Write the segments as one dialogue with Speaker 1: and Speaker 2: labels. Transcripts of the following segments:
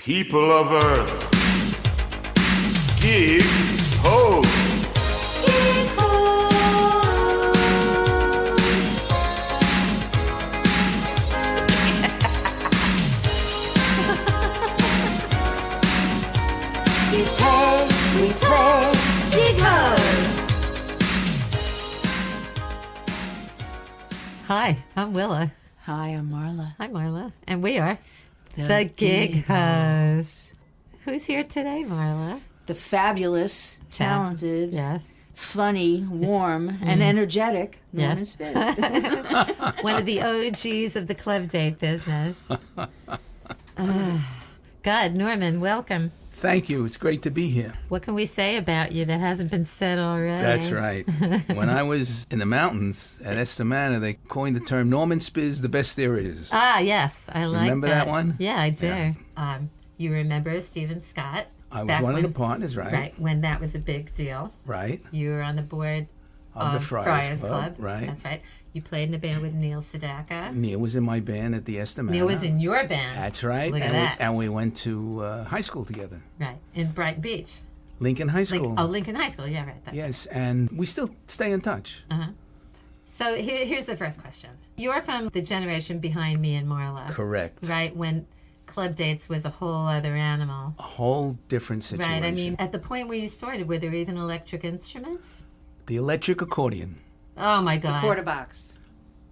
Speaker 1: People of Earth, Gig Host.
Speaker 2: Gig Host. we play Gig Host.
Speaker 3: Hi, I'm Willa.
Speaker 4: Hi, I'm Marla.
Speaker 3: Hi, Marla. And we are the Gig Hosts. Who's here today, Marla?
Speaker 4: The fabulous, talented,
Speaker 3: Yes.
Speaker 4: funny, warm, and energetic Norman Spizz.
Speaker 3: One of the OGs of the club date business. God, Norman, welcome.
Speaker 5: Thank you. It's great to be here.
Speaker 3: What can we say about you that hasn't been said already?
Speaker 5: That's right. When I was in the mountains at Estamana, they coined the term Norman Spizz, the best there is.
Speaker 3: Ah, yes. I like
Speaker 5: Remember that one?
Speaker 3: Yeah, I do.
Speaker 5: Yeah.
Speaker 3: You remember Stephen Scott?
Speaker 5: I was
Speaker 3: back
Speaker 5: one
Speaker 3: when-
Speaker 5: of the partners, right?
Speaker 3: Right, when that was a big deal.
Speaker 5: Right.
Speaker 3: You were on the board
Speaker 5: Of the Friars Club,
Speaker 3: Club.
Speaker 5: right.
Speaker 3: That's right. You played in a band with Neil Sedaka.
Speaker 5: Neil was in my band at the Estamana.
Speaker 3: Neil was in your band.
Speaker 5: That's right.
Speaker 3: Look at
Speaker 5: and
Speaker 3: that.
Speaker 5: and we went to high school together.
Speaker 3: Right, in Brighton Beach.
Speaker 5: Lincoln High School.
Speaker 3: Lincoln High School. Yeah, right. That's
Speaker 5: Yes, and we still stay in touch.
Speaker 3: So here's the first question. You're from the generation behind me and Marla.
Speaker 5: Correct.
Speaker 3: Right, when club dates was a whole other animal.
Speaker 5: A whole different situation.
Speaker 3: Right, I mean, at the point where you started, were there even electric instruments?
Speaker 5: The electric accordion.
Speaker 3: Oh, my God.
Speaker 4: Quarter box.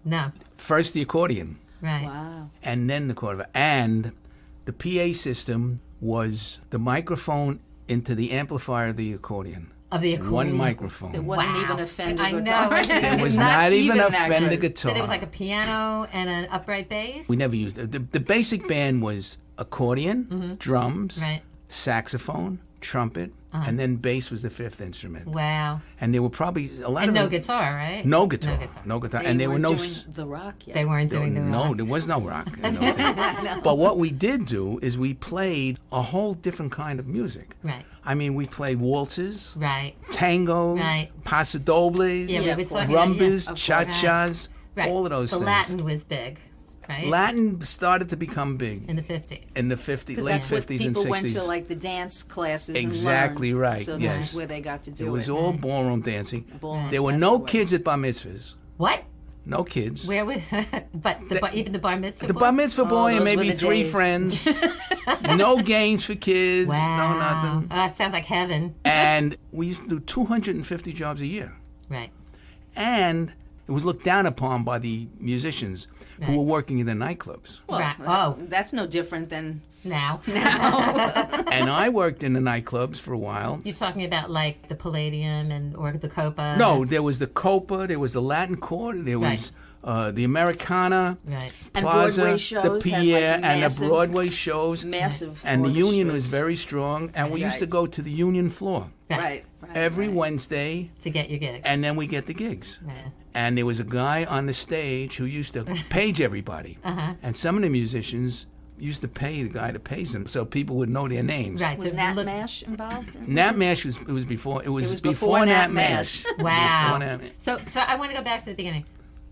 Speaker 3: No.
Speaker 5: First the accordion.
Speaker 3: Right.
Speaker 4: Wow.
Speaker 5: And then the quarter. And the PA system was the microphone into the amplifier of the accordion.
Speaker 3: Of the accordion.
Speaker 5: One microphone.
Speaker 4: It wasn't
Speaker 3: Wow.
Speaker 4: even a Fender
Speaker 3: I know.
Speaker 4: guitar.
Speaker 5: It was not even a
Speaker 4: that
Speaker 5: Fender
Speaker 4: good.
Speaker 5: guitar.
Speaker 3: So there was like a piano and an upright bass?
Speaker 5: We never used it. The basic band was accordion, drums,
Speaker 3: Right.
Speaker 5: saxophone, trumpet, and then bass was the fifth instrument.
Speaker 3: Wow.
Speaker 5: And there were probably a lot
Speaker 3: And
Speaker 5: of
Speaker 3: no
Speaker 5: them-
Speaker 3: guitar, right?
Speaker 5: No guitar.
Speaker 3: No guitar.
Speaker 5: No guitar.
Speaker 4: They
Speaker 5: And there were
Speaker 4: weren't
Speaker 5: no
Speaker 4: doing the rock yet.
Speaker 3: They weren't doing the
Speaker 5: No,
Speaker 3: rock.
Speaker 5: there was no rock. in those days. But what we did do is we played a whole different kind of music.
Speaker 3: Right.
Speaker 5: I mean, we played waltzes,
Speaker 3: Right.
Speaker 5: tangos,
Speaker 3: Right.
Speaker 5: pasodobles,
Speaker 3: Yeah, we were
Speaker 4: of course.
Speaker 3: talking
Speaker 5: rumbas,
Speaker 4: of course.
Speaker 5: cha-chas,
Speaker 3: Right.
Speaker 5: all of those
Speaker 3: the
Speaker 5: things.
Speaker 3: Latin was big, right?
Speaker 5: Latin started to become big
Speaker 3: In the 50s.
Speaker 5: in the 50s,
Speaker 4: Because
Speaker 5: late
Speaker 4: that's what
Speaker 5: 50s and
Speaker 4: people
Speaker 5: 60s.
Speaker 4: went to, like the dance classes
Speaker 5: Exactly
Speaker 4: and learned.
Speaker 5: right,
Speaker 4: So
Speaker 5: yes.
Speaker 4: this is where they got to do
Speaker 5: It
Speaker 4: it.
Speaker 5: was all ballroom dancing.
Speaker 4: Ballroom,
Speaker 5: There were
Speaker 4: that's
Speaker 5: no
Speaker 4: the way.
Speaker 5: kids at bar mitzvahs.
Speaker 3: What?
Speaker 5: No kids.
Speaker 3: Where would... even the bar mitzvah
Speaker 5: The
Speaker 3: boy?
Speaker 5: bar mitzvah boy and
Speaker 4: those were
Speaker 5: maybe
Speaker 4: the
Speaker 5: 3
Speaker 4: days.
Speaker 5: friends. No games for kids.
Speaker 3: Wow.
Speaker 5: No nothing.
Speaker 3: Oh, that sounds like heaven.
Speaker 5: And we used to do 250 jobs a year.
Speaker 3: Right.
Speaker 5: And it was looked down upon by the musicians who were working in the nightclubs.
Speaker 4: Well,
Speaker 3: Right. Oh.
Speaker 4: that's no different than
Speaker 3: Now.
Speaker 5: And I worked in the nightclubs for a while.
Speaker 3: You're talking about like the Palladium or the Copa?
Speaker 5: No, there was the Copa, there was the Latin Quarter, there was the Americana,
Speaker 3: Right.
Speaker 4: And
Speaker 5: Plaza,
Speaker 4: Broadway
Speaker 5: the
Speaker 4: shows had, like,
Speaker 5: Pierre, and the
Speaker 4: massive-
Speaker 5: Broadway shows.
Speaker 4: massive.
Speaker 5: And the
Speaker 4: orchestras.
Speaker 5: Union was very strong, and we used to
Speaker 4: Right.
Speaker 5: go to the Union floor
Speaker 4: right.
Speaker 5: every
Speaker 4: right.
Speaker 5: Wednesday,
Speaker 3: To get your gig.
Speaker 5: and then we get the gigs.
Speaker 3: Right.
Speaker 5: And there was a guy on the stage who used to page everybody. And some of the musicians used to pay the guy to page them so people would know their names.
Speaker 3: Right.
Speaker 4: Was
Speaker 3: so
Speaker 4: Nat
Speaker 3: look-
Speaker 4: Mash involved?
Speaker 5: Nat Mash was before. It was
Speaker 4: before
Speaker 5: Nat
Speaker 4: Nat
Speaker 5: Mash.
Speaker 3: Wow.
Speaker 5: Before Nat Mash.
Speaker 3: So I want to go back to the beginning.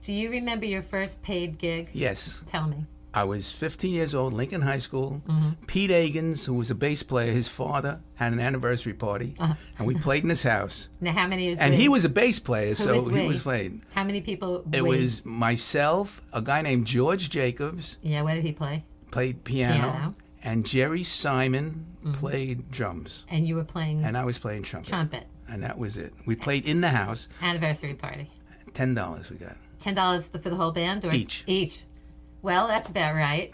Speaker 3: Do you remember your first paid gig?
Speaker 5: Yes.
Speaker 3: Tell me.
Speaker 5: I was 15 years old, Lincoln High School.
Speaker 3: Mm-hmm.
Speaker 5: Pete Agins, who was a bass player, his father had an anniversary party, and we played in his house.
Speaker 3: Now, how many is
Speaker 5: And
Speaker 3: we?
Speaker 5: he was a bass player, so
Speaker 3: was
Speaker 5: he
Speaker 3: we?
Speaker 5: was playing.
Speaker 3: How many people?
Speaker 5: It
Speaker 3: we?
Speaker 5: was myself, a guy named George Jacobs
Speaker 3: Yeah. What did he play?
Speaker 5: played piano,
Speaker 3: Piano.
Speaker 5: and Jerry Simon played drums,
Speaker 3: And you were playing
Speaker 5: and I was playing trumpet.
Speaker 3: trumpet.
Speaker 5: And that was it. We played in the house.
Speaker 3: Anniversary party.
Speaker 5: $10 we got.
Speaker 3: $10 for the whole band, or
Speaker 5: Each.
Speaker 3: Each. Well, that's about right.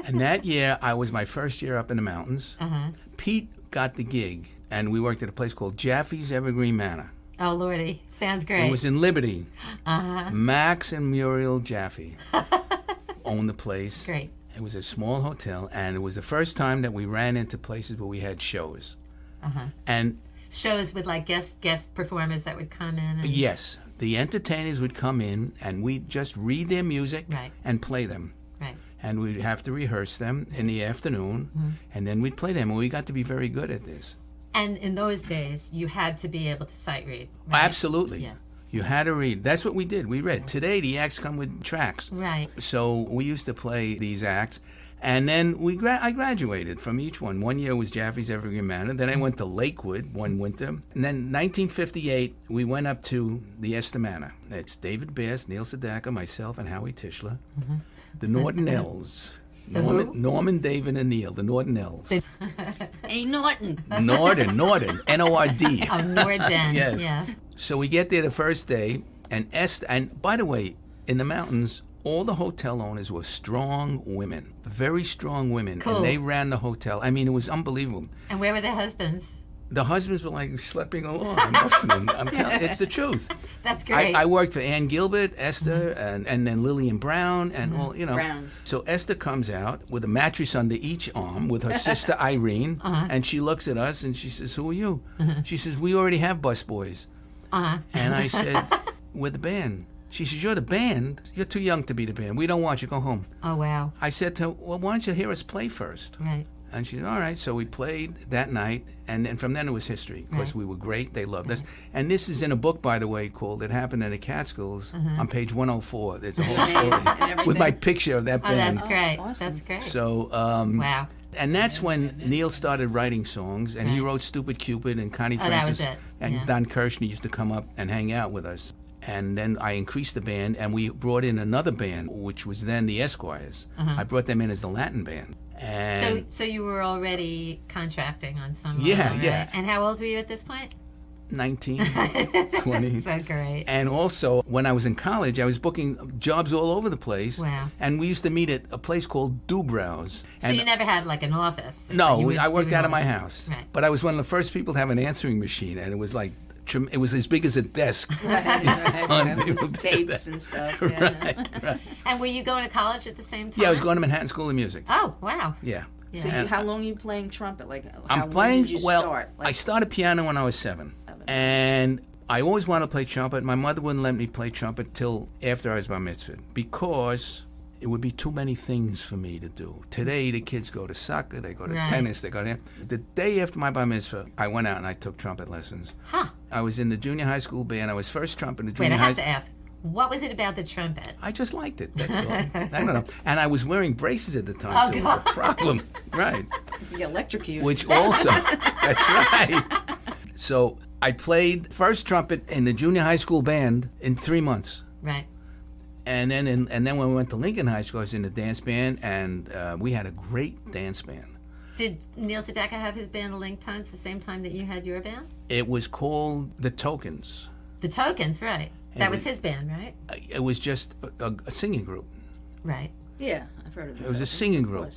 Speaker 5: And that year, I was my first year up in the mountains.
Speaker 3: Uh-huh.
Speaker 5: Pete got the gig, and we worked at a place called Jaffe's Evergreen Manor.
Speaker 3: Oh, Lordy. Sounds great.
Speaker 5: It was in Liberty.
Speaker 3: Uh-huh.
Speaker 5: Max and Muriel Jaffe owned the place.
Speaker 3: Great.
Speaker 5: It was a small hotel, and it was the first time that we ran into places where we had shows.
Speaker 3: Uh-huh.
Speaker 5: And
Speaker 3: Shows with like guest performers that would come in. And,
Speaker 5: yes, the entertainers would come in, and we'd just read their music
Speaker 3: Right.
Speaker 5: and play them.
Speaker 3: Right.
Speaker 5: And we'd have to rehearse them in the afternoon, and then we'd play them, and we got to be very good at this.
Speaker 3: And in those days, you had to be able to sight read. Right?
Speaker 5: Absolutely.
Speaker 3: Yeah.
Speaker 5: You had to read. That's what we did. We read. Today, the acts come with tracks.
Speaker 3: Right.
Speaker 5: So we used to play these acts, And then I graduated from each one. 1 year was Jaffrey's Evergreen Manor. Then I went to Lakewood one winter. And then 1958, we went up to the Esther Manor. It's David Bass, Neil Sedaka, myself, and Howie Tischler. The Norton-Ells. Norman, David, and Neil, the Norton-Ells.
Speaker 4: Hey, Norton.
Speaker 5: Norden, N-O-R-D.
Speaker 3: Oh, Norden.
Speaker 5: Yes.
Speaker 3: Yeah.
Speaker 5: So we get there the first day, and by the way, in the mountains, all the hotel owners were strong women, very strong women,
Speaker 3: Cool.
Speaker 5: and they ran the hotel. I mean, it was unbelievable.
Speaker 3: And where were their husbands?
Speaker 5: The husbands were like schlepping along. Most of them. I'm telling you, it's the truth.
Speaker 3: That's great.
Speaker 5: I worked for Ann Gilbert, Esther, and then Lillian Brown, and all, you know.
Speaker 4: Browns.
Speaker 5: So Esther comes out with a mattress under each arm with her sister Irene, and she looks at us and she says, "Who are you?" She says, "We already have busboys." And I said, "We're the band." She says, "You're the band? You're too young to be the band. We don't want you. Go home."
Speaker 3: Oh, wow.
Speaker 5: I said to her, "Well, why don't you hear us play first?"
Speaker 3: Right.
Speaker 5: And she said, "All right." So we played that night, and then from then it was history. Of course,
Speaker 3: Right.
Speaker 5: we were great. They loved us. And this is in a book, by the way, called "It Happened in the Catskills" on page 104. There's a whole story with my picture of that
Speaker 3: Oh,
Speaker 5: band.
Speaker 3: that's great.
Speaker 4: awesome.
Speaker 3: That's great.
Speaker 5: So,
Speaker 3: Wow.
Speaker 5: and that's when Neil started writing songs, and he
Speaker 3: Right.
Speaker 5: wrote "Stupid Cupid," and Connie
Speaker 3: Oh, that was
Speaker 5: Francis
Speaker 3: it.
Speaker 5: and
Speaker 3: Yeah.
Speaker 5: Don Kirshner used to come up and hang out with us. And then I increased the band, and we brought in another band, which was then the Esquires. I brought them in as the Latin band. And
Speaker 3: So you were already contracting on some
Speaker 5: Yeah,
Speaker 3: level, right?
Speaker 5: yeah.
Speaker 3: And how old were you at this point?
Speaker 5: 19, 20.
Speaker 3: So great.
Speaker 5: And also, when I was in college, I was booking jobs all over the place.
Speaker 3: Wow.
Speaker 5: And we used to meet at a place called Dubrow's.
Speaker 3: So
Speaker 5: And
Speaker 3: you never had like an office?
Speaker 5: no,
Speaker 3: You were
Speaker 5: I worked
Speaker 3: doing
Speaker 5: out of
Speaker 3: all
Speaker 5: my
Speaker 3: this-
Speaker 5: house.
Speaker 3: Right.
Speaker 5: But I was one of the first people to have an answering machine, and it was like, it was as big as a desk.
Speaker 4: Tapes and stuff. Yeah.
Speaker 5: Right.
Speaker 3: And were you going to college at the same time?
Speaker 5: Yeah, I was going to Manhattan School of Music.
Speaker 3: Oh, wow.
Speaker 5: Yeah.
Speaker 3: Yeah.
Speaker 4: So
Speaker 5: And
Speaker 4: how long are you playing trumpet? Like,
Speaker 5: I'm
Speaker 4: when
Speaker 5: playing.
Speaker 4: did you
Speaker 5: Well,
Speaker 4: start?
Speaker 5: I started piano when I was 7, and I always wanted to play trumpet. My mother wouldn't let me play trumpet till after I was bar mitzvah because it would be too many things for me to do. Today, the kids go to soccer, they go to
Speaker 3: Right.
Speaker 5: tennis, they go to. The day after my bar mitzvah, I went out and I took trumpet lessons.
Speaker 3: Huh.
Speaker 5: I was in the junior high school band. I was first trumpet in the
Speaker 3: Wait,
Speaker 5: junior
Speaker 3: I
Speaker 5: high.
Speaker 3: have to ask. What was it about the trumpet?
Speaker 5: I just liked it. That's all. I don't know. And I was wearing braces at the time.
Speaker 3: Oh,
Speaker 5: so it was
Speaker 3: God.
Speaker 5: a problem, right?
Speaker 4: You get electrocuted.
Speaker 5: Which also, that's right. So I played first trumpet in the junior high school band in 3 months.
Speaker 3: Right.
Speaker 5: And then when we went to Lincoln High School, I was in the dance band, and we had a great dance band.
Speaker 3: Did Neil Sedaka have his band, the Link Tones, the same time that you had your band?
Speaker 5: It was called The Tokens.
Speaker 3: The Tokens, right. That was
Speaker 5: was-
Speaker 3: his band, right?
Speaker 5: It was just a singing group.
Speaker 3: Right.
Speaker 4: Yeah, I've heard of it.
Speaker 5: It was a singing group.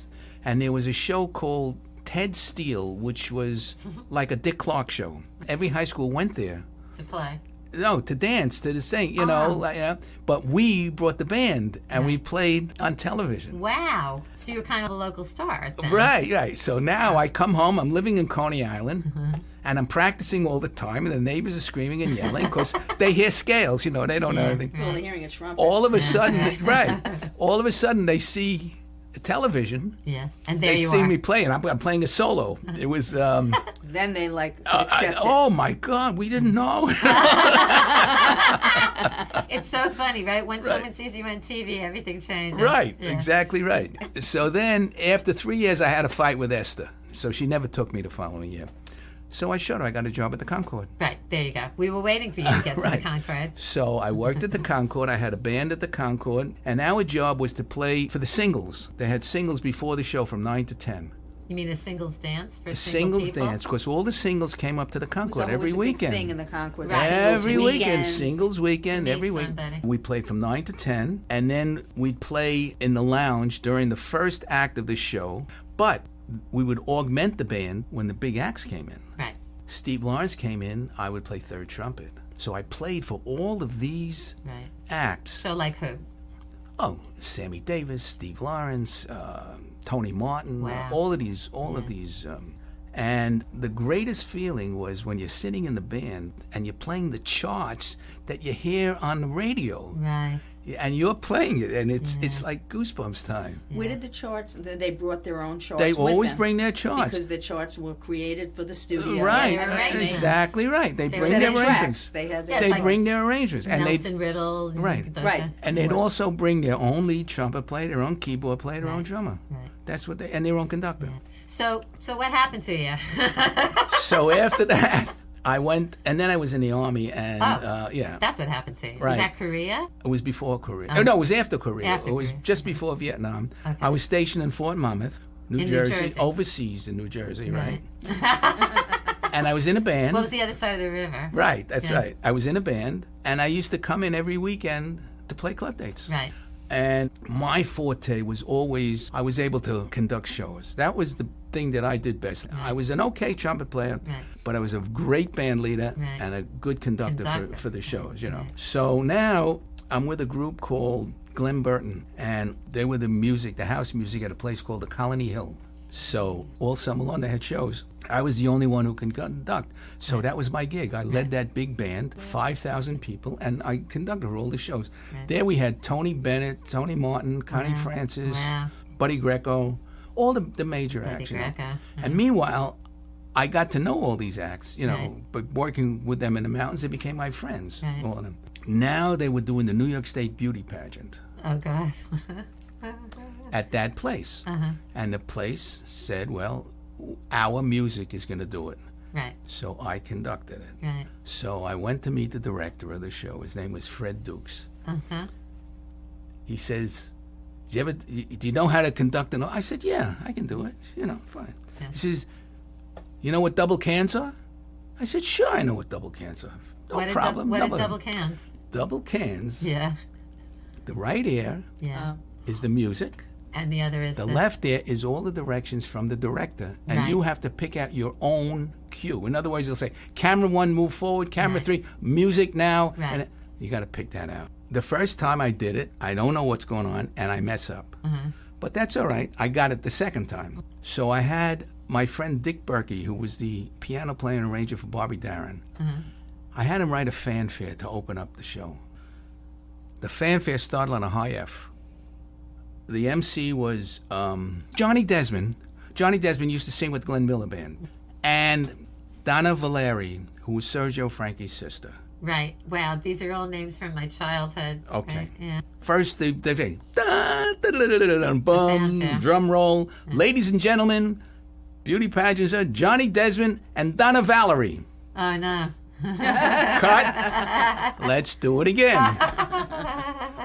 Speaker 5: And there was a show called Ted Steele, which was like a Dick Clark show. Every high school went there.
Speaker 3: To play.
Speaker 5: No, to dance, to sing, you know. Like, but we brought the band, and we played on television.
Speaker 3: Wow. So you were kind of a local star then.
Speaker 5: Right. So now I come home, I'm living in Coney Island, and I'm practicing all the time, and the neighbors are screaming and yelling because they hear scales, you know, they don't know anything.
Speaker 4: Well, they're hearing a trumpet.
Speaker 5: All of a sudden, all of a sudden they see television.
Speaker 3: Yeah. And there
Speaker 5: They
Speaker 3: you
Speaker 5: see
Speaker 3: are.
Speaker 5: me playing. I'm playing a solo. It was,
Speaker 4: Then they like accept it.
Speaker 5: oh my God, we didn't know.
Speaker 3: It's so funny, right? When someone sees you on TV, everything changes.
Speaker 5: Right,
Speaker 3: Yeah.
Speaker 5: exactly right. So then, after 3 years, I had a fight with Esther. So she never took me the following year. So I showed her I got a job at the Concord.
Speaker 3: Right. There you go. We were waiting for you to get to the
Speaker 5: Right.
Speaker 3: Concord.
Speaker 5: So I worked at the Concord. I had a band at the Concord. And our job was to play for the singles. They had singles before the show from 9 to 10.
Speaker 3: You mean a singles dance for
Speaker 5: A
Speaker 3: single
Speaker 5: singles
Speaker 3: people?
Speaker 5: dance, because all the singles came up to the
Speaker 4: It was
Speaker 5: Concord
Speaker 4: always
Speaker 5: every
Speaker 4: a big
Speaker 5: weekend.
Speaker 4: thing in the Concord.
Speaker 3: Right.
Speaker 4: Singles
Speaker 5: Every weekend,
Speaker 4: weekend.
Speaker 5: singles weekend,
Speaker 3: To meet
Speaker 5: every week.
Speaker 3: somebody.
Speaker 5: We played from 9 to 10, and then we'd play in the lounge during the first act of the show, but we would augment the band when the big acts came in.
Speaker 3: Right.
Speaker 5: Steve Lawrence came in, I would play third trumpet. So I played for all of these
Speaker 3: Right.
Speaker 5: acts.
Speaker 3: So like who?
Speaker 5: Oh, Sammy Davis, Steve Lawrence, Tony Martin,
Speaker 3: Wow.
Speaker 5: all of these. And the greatest feeling was when you're sitting in the band and you're playing the charts that you hear on the radio,
Speaker 3: Right.
Speaker 5: and you're playing it, and it's like goosebumps time.
Speaker 4: Where did the charts? They brought their own charts.
Speaker 5: They
Speaker 4: with
Speaker 5: always
Speaker 4: them
Speaker 5: bring their charts.
Speaker 4: because the charts were created for the studio.
Speaker 5: Right,
Speaker 3: Yeah, right.
Speaker 5: exactly right. They bring
Speaker 4: Set
Speaker 5: their
Speaker 4: of
Speaker 5: arrangements.
Speaker 4: tracks. They had their
Speaker 3: Yeah,
Speaker 5: They
Speaker 3: it's like
Speaker 5: bring their arrangements, and they
Speaker 3: Nelson Riddle.
Speaker 5: Right.
Speaker 3: those
Speaker 4: Right.
Speaker 3: guys.
Speaker 5: and they'd also bring their own lead trumpet player, their own keyboard player, their own drummer.
Speaker 3: Right.
Speaker 5: That's what and their own conductor.
Speaker 3: So what happened to you?
Speaker 5: So after that, I went, and then I was in the Army, and yeah.
Speaker 3: That's what happened to you.
Speaker 5: Right.
Speaker 3: Was that Korea?
Speaker 5: It was before Korea. Oh, no, it was after Korea.
Speaker 3: After
Speaker 5: it was
Speaker 3: Korea.
Speaker 5: just before Vietnam.
Speaker 3: Okay.
Speaker 5: I was stationed in Fort Monmouth, New
Speaker 3: In New
Speaker 5: Jersey,
Speaker 3: Jersey.
Speaker 5: overseas in New Jersey, right? And I was in a band.
Speaker 3: What was the other side of the river?
Speaker 5: Right, that's
Speaker 3: Yeah.
Speaker 5: right. I was in a band, and I used to come in every weekend to play club dates.
Speaker 3: Right.
Speaker 5: And my forte was always, I was able to conduct shows. That was the thing that I did best. I was an okay trumpet player,
Speaker 3: Right.
Speaker 5: but I was a great band leader
Speaker 3: Right.
Speaker 5: and a good conductor.
Speaker 3: Conductor.
Speaker 5: For the shows, you know.
Speaker 3: Right.
Speaker 5: So now I'm with a group called Glenn Burton, and they were the house music at a place called the Colony Hill. So all summer long they had shows. I was the only one who could conduct. So that was my gig. I led that big band, 5,000 people, and I conducted all the shows. There we had Tony Bennett, Tony Martin, Connie Francis,
Speaker 3: Wow.
Speaker 5: Buddy Greco, all the major acts. You know.
Speaker 3: Greco.
Speaker 5: And meanwhile, I got to know all these acts, you know,
Speaker 3: Right.
Speaker 5: but working with them in the mountains, they became my friends,
Speaker 3: Right.
Speaker 5: all of them. Now they were doing the New York State beauty pageant
Speaker 3: Oh, God.
Speaker 5: at that place. And the place said, well, our music is going to do it.
Speaker 3: Right.
Speaker 5: So I conducted it.
Speaker 3: Right.
Speaker 5: So I went to meet the director of the show. His name was Fred Dukes. He says, do you know how to conduct I said, yeah, I can do it. You know, fine.
Speaker 3: Yeah.
Speaker 5: He says, you know what double cans are? I said, sure, I know what double cans are. No
Speaker 3: What
Speaker 5: problem.
Speaker 3: What are double cans?
Speaker 5: Double cans.
Speaker 3: Yeah.
Speaker 5: The right ear
Speaker 3: Yeah.
Speaker 5: is the music.
Speaker 3: And the other is
Speaker 5: The left ear is all the directions from the director, and
Speaker 3: Right.
Speaker 5: you have to pick out your own cue. In other words, you'll say, camera 1, move forward, camera
Speaker 3: Right.
Speaker 5: 3, music now.
Speaker 3: Right.
Speaker 5: And you got to pick that out. The first time I did it, I don't know what's going on, and I mess up. But that's all right. I got it the second time. So I had my friend Dick Berkey, who was the piano player and arranger for Bobby Darin. I had him write a fanfare to open up the show. The fanfare started on a high F. The MC was Johnny Desmond. Johnny Desmond used to sing with Glenn Miller Band. And Donna Valeri, who was Sergio Franchi's sister.
Speaker 3: Right. Wow. These are all names from my childhood.
Speaker 5: Okay.
Speaker 3: Right? Yeah.
Speaker 5: First, they say, bum,
Speaker 3: fanfare.
Speaker 5: drum roll. Ladies and gentlemen, beauty pageants are Johnny Desmond and Donna Valerie.
Speaker 3: Oh, no.
Speaker 5: Cut. Let's do it again.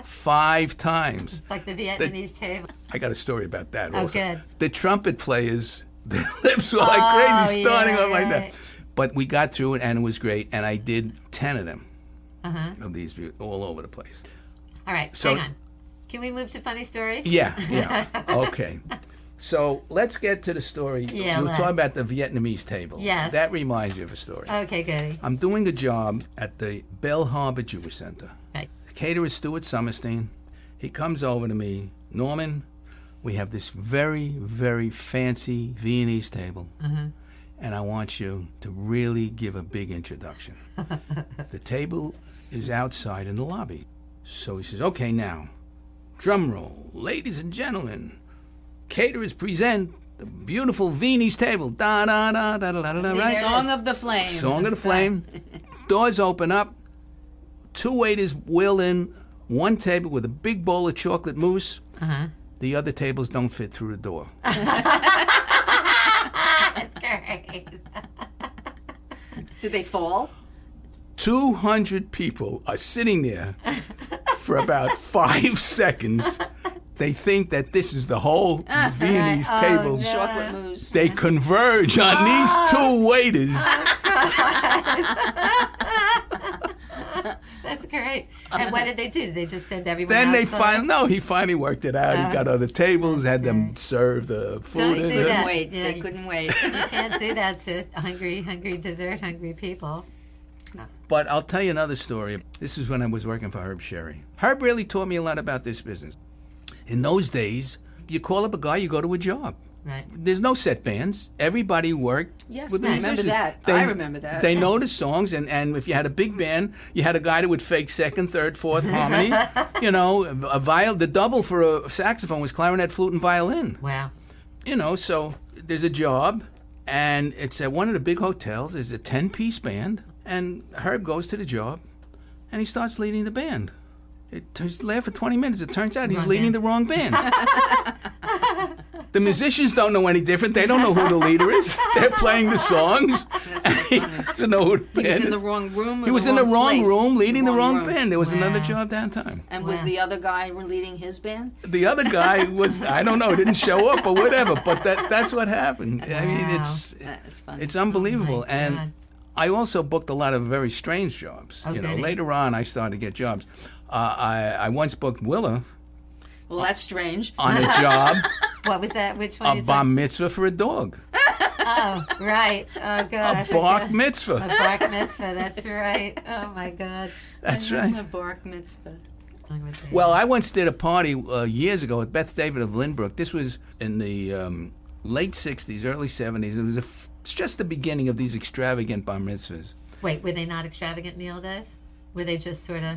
Speaker 5: 5 times.
Speaker 3: It's like the Vietnamese table.
Speaker 5: I got a story about that
Speaker 3: Oh,
Speaker 5: also.
Speaker 3: good.
Speaker 5: The trumpet players, their lips were like crazy, starting
Speaker 3: yeah,
Speaker 5: off like
Speaker 3: right.
Speaker 5: that. But we got through it, and it was great. And I did 10 of them, of these, all over the place.
Speaker 3: All right.
Speaker 5: So-
Speaker 3: hang on. Can we move to funny stories?
Speaker 5: Yeah. Okay. So let's get to the story.
Speaker 3: Yeah,
Speaker 5: We're
Speaker 3: let's.
Speaker 5: talking about the Vietnamese table.
Speaker 3: Yes.
Speaker 5: That reminds you of a story.
Speaker 3: Okay, goody.
Speaker 5: I'm doing a job at the Bell Harbor Jewish Center.
Speaker 3: Right.
Speaker 5: Caterer Stuart Summerstein. He comes over to me, Norman, we have this very, very fancy Viennese table, and I want you to really give a big introduction. The table is outside in the lobby. So he says, okay, now, drum roll, ladies and gentlemen, caterers present the beautiful Viennese table. Da da da da da da da. Right?
Speaker 4: Song of the Flame.
Speaker 5: Song of the Flame. Doors open up. 2 waiters wheel in. 1 table with a big bowl of chocolate mousse. The other tables don't fit through the door.
Speaker 3: That's great.
Speaker 4: Did they fall?
Speaker 5: 200 people are sitting there for about 5 seconds. They think that this is the whole Viennese table.
Speaker 3: no.
Speaker 4: Chocolate mousse.
Speaker 5: They converge on these 2 waiters.
Speaker 3: That's great. And what did they do? Did they just send everyone
Speaker 5: Then they
Speaker 3: outside?
Speaker 5: he finally worked it out. He got other tables, had them serve the food.
Speaker 3: Don't
Speaker 5: in
Speaker 3: do
Speaker 5: there.
Speaker 3: that.
Speaker 4: Wait,
Speaker 3: Yeah,
Speaker 4: they
Speaker 3: you-
Speaker 4: couldn't wait.
Speaker 3: You can't do that to hungry people.
Speaker 5: But I'll tell you another story. This is when I was working for Herb Sherry. Herb really taught me a lot about this business. In those days, you call up a guy, you go to a job.
Speaker 3: Right.
Speaker 5: There's no set bands. Everybody worked
Speaker 4: Yes,
Speaker 5: with the
Speaker 4: I remember
Speaker 5: musicians.
Speaker 4: that. I remember that.
Speaker 5: They know the songs, and if you had a big band, you had a guy that would fake second, third, fourth harmony. You know, the double for a saxophone was clarinet, flute, and violin.
Speaker 3: Wow.
Speaker 5: You know, so there's a job, and it's at one of the big hotels. There's a 10-piece band, and Herb goes to the job, and he starts leading the band. He's there for 20 minutes. It turns out he's
Speaker 3: Wrong
Speaker 5: leading
Speaker 3: band.
Speaker 5: the wrong band. The musicians don't know any different. They don't know who the leader is. They're playing the songs. He doesn't know who the
Speaker 4: He was
Speaker 5: band
Speaker 4: in the
Speaker 5: is.
Speaker 4: wrong room. Or
Speaker 5: He was in the wrong
Speaker 4: place?
Speaker 5: room, leading the wrong
Speaker 4: room.
Speaker 5: band. There was another
Speaker 3: Wow.
Speaker 5: job downtown.
Speaker 4: And was
Speaker 3: Wow.
Speaker 4: the other guy leading his band?
Speaker 5: The other guy was, I don't know, didn't show up or whatever, but that's what happened. I mean,
Speaker 3: Wow.
Speaker 4: That's funny.
Speaker 5: it's unbelievable.
Speaker 3: Oh, my
Speaker 5: And
Speaker 3: God.
Speaker 5: I also booked a lot of very strange jobs.
Speaker 3: Oh,
Speaker 5: You know,
Speaker 3: did you?
Speaker 5: later on, I started to get jobs. I once booked Willa
Speaker 4: Well, that's strange.
Speaker 5: on a job,
Speaker 3: What was that? Which one
Speaker 5: a
Speaker 3: is
Speaker 5: bar
Speaker 3: that?
Speaker 5: mitzvah for a dog.
Speaker 3: Oh, right. Oh, God. I
Speaker 5: A bark
Speaker 3: forgot.
Speaker 5: mitzvah.
Speaker 3: A bark mitzvah. That's right. Oh, my God.
Speaker 5: That's
Speaker 4: A
Speaker 5: right.
Speaker 4: bar mitzvah.
Speaker 5: Well, I once did a party years ago at Beth David of Lynbrook. This was in the late 60s, early 70s. It's just the beginning of these extravagant bar mitzvahs.
Speaker 3: Wait, were they not extravagant in the old days? Were they just sort of...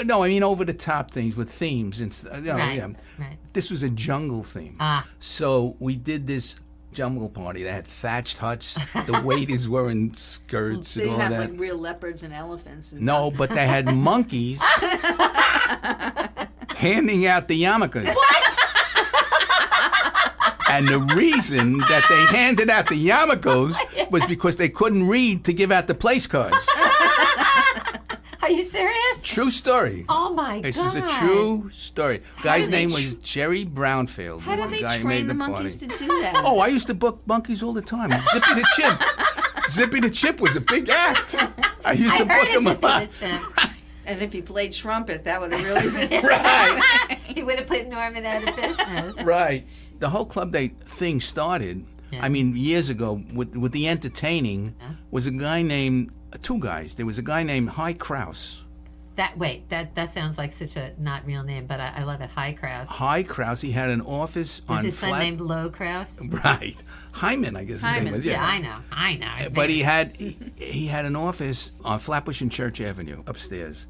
Speaker 5: No, I mean over-the-top things with themes. And,
Speaker 3: Right,
Speaker 5: yeah.
Speaker 3: right.
Speaker 5: This was a jungle theme.
Speaker 3: Ah.
Speaker 5: So we did this jungle party. They had thatched huts. The waiters were in skirts
Speaker 4: So
Speaker 5: and
Speaker 4: you
Speaker 5: all
Speaker 4: have
Speaker 5: that.
Speaker 4: like real leopards and elephants. And
Speaker 5: No, but they had monkeys handing out the yarmulkes. What? And the reason that they handed out the yarmulkes was because they couldn't read to give out the place cards.
Speaker 3: Are you serious?
Speaker 5: True story.
Speaker 3: Oh, my God.
Speaker 5: This is a true story. Guy's
Speaker 4: do they
Speaker 5: name was Jerry Brownfield.
Speaker 4: How
Speaker 5: was
Speaker 4: do
Speaker 5: the
Speaker 4: they
Speaker 5: guy who
Speaker 4: train
Speaker 5: made
Speaker 4: the
Speaker 5: party.
Speaker 4: monkeys to do that?
Speaker 5: Oh, I used to book monkeys all the time. Zippy the Chimp. Zippy the Chimp was a big act. I used to
Speaker 3: I
Speaker 5: book
Speaker 3: heard
Speaker 5: him a
Speaker 3: it.
Speaker 5: lot.
Speaker 4: And if he played trumpet, that would have really been
Speaker 5: Right,
Speaker 3: He would have put Norman out of business.
Speaker 5: right. The whole club day thing started,
Speaker 3: Yeah.
Speaker 5: I mean, years ago with the entertaining was a guy named, two guys. There was a guy named Hy Krause.
Speaker 3: That sounds like such a not real name, but I love it. Hy Krause.
Speaker 5: Hy Krause, he had an office
Speaker 3: Was
Speaker 5: on
Speaker 3: his son
Speaker 5: Flat...
Speaker 3: named Lo Krause?
Speaker 5: Right. Hyman, I guess his name
Speaker 4: Hyman.
Speaker 5: was.
Speaker 3: Yeah, I know. His
Speaker 5: But
Speaker 3: name
Speaker 5: he had an office on Flatbush and Church Avenue upstairs.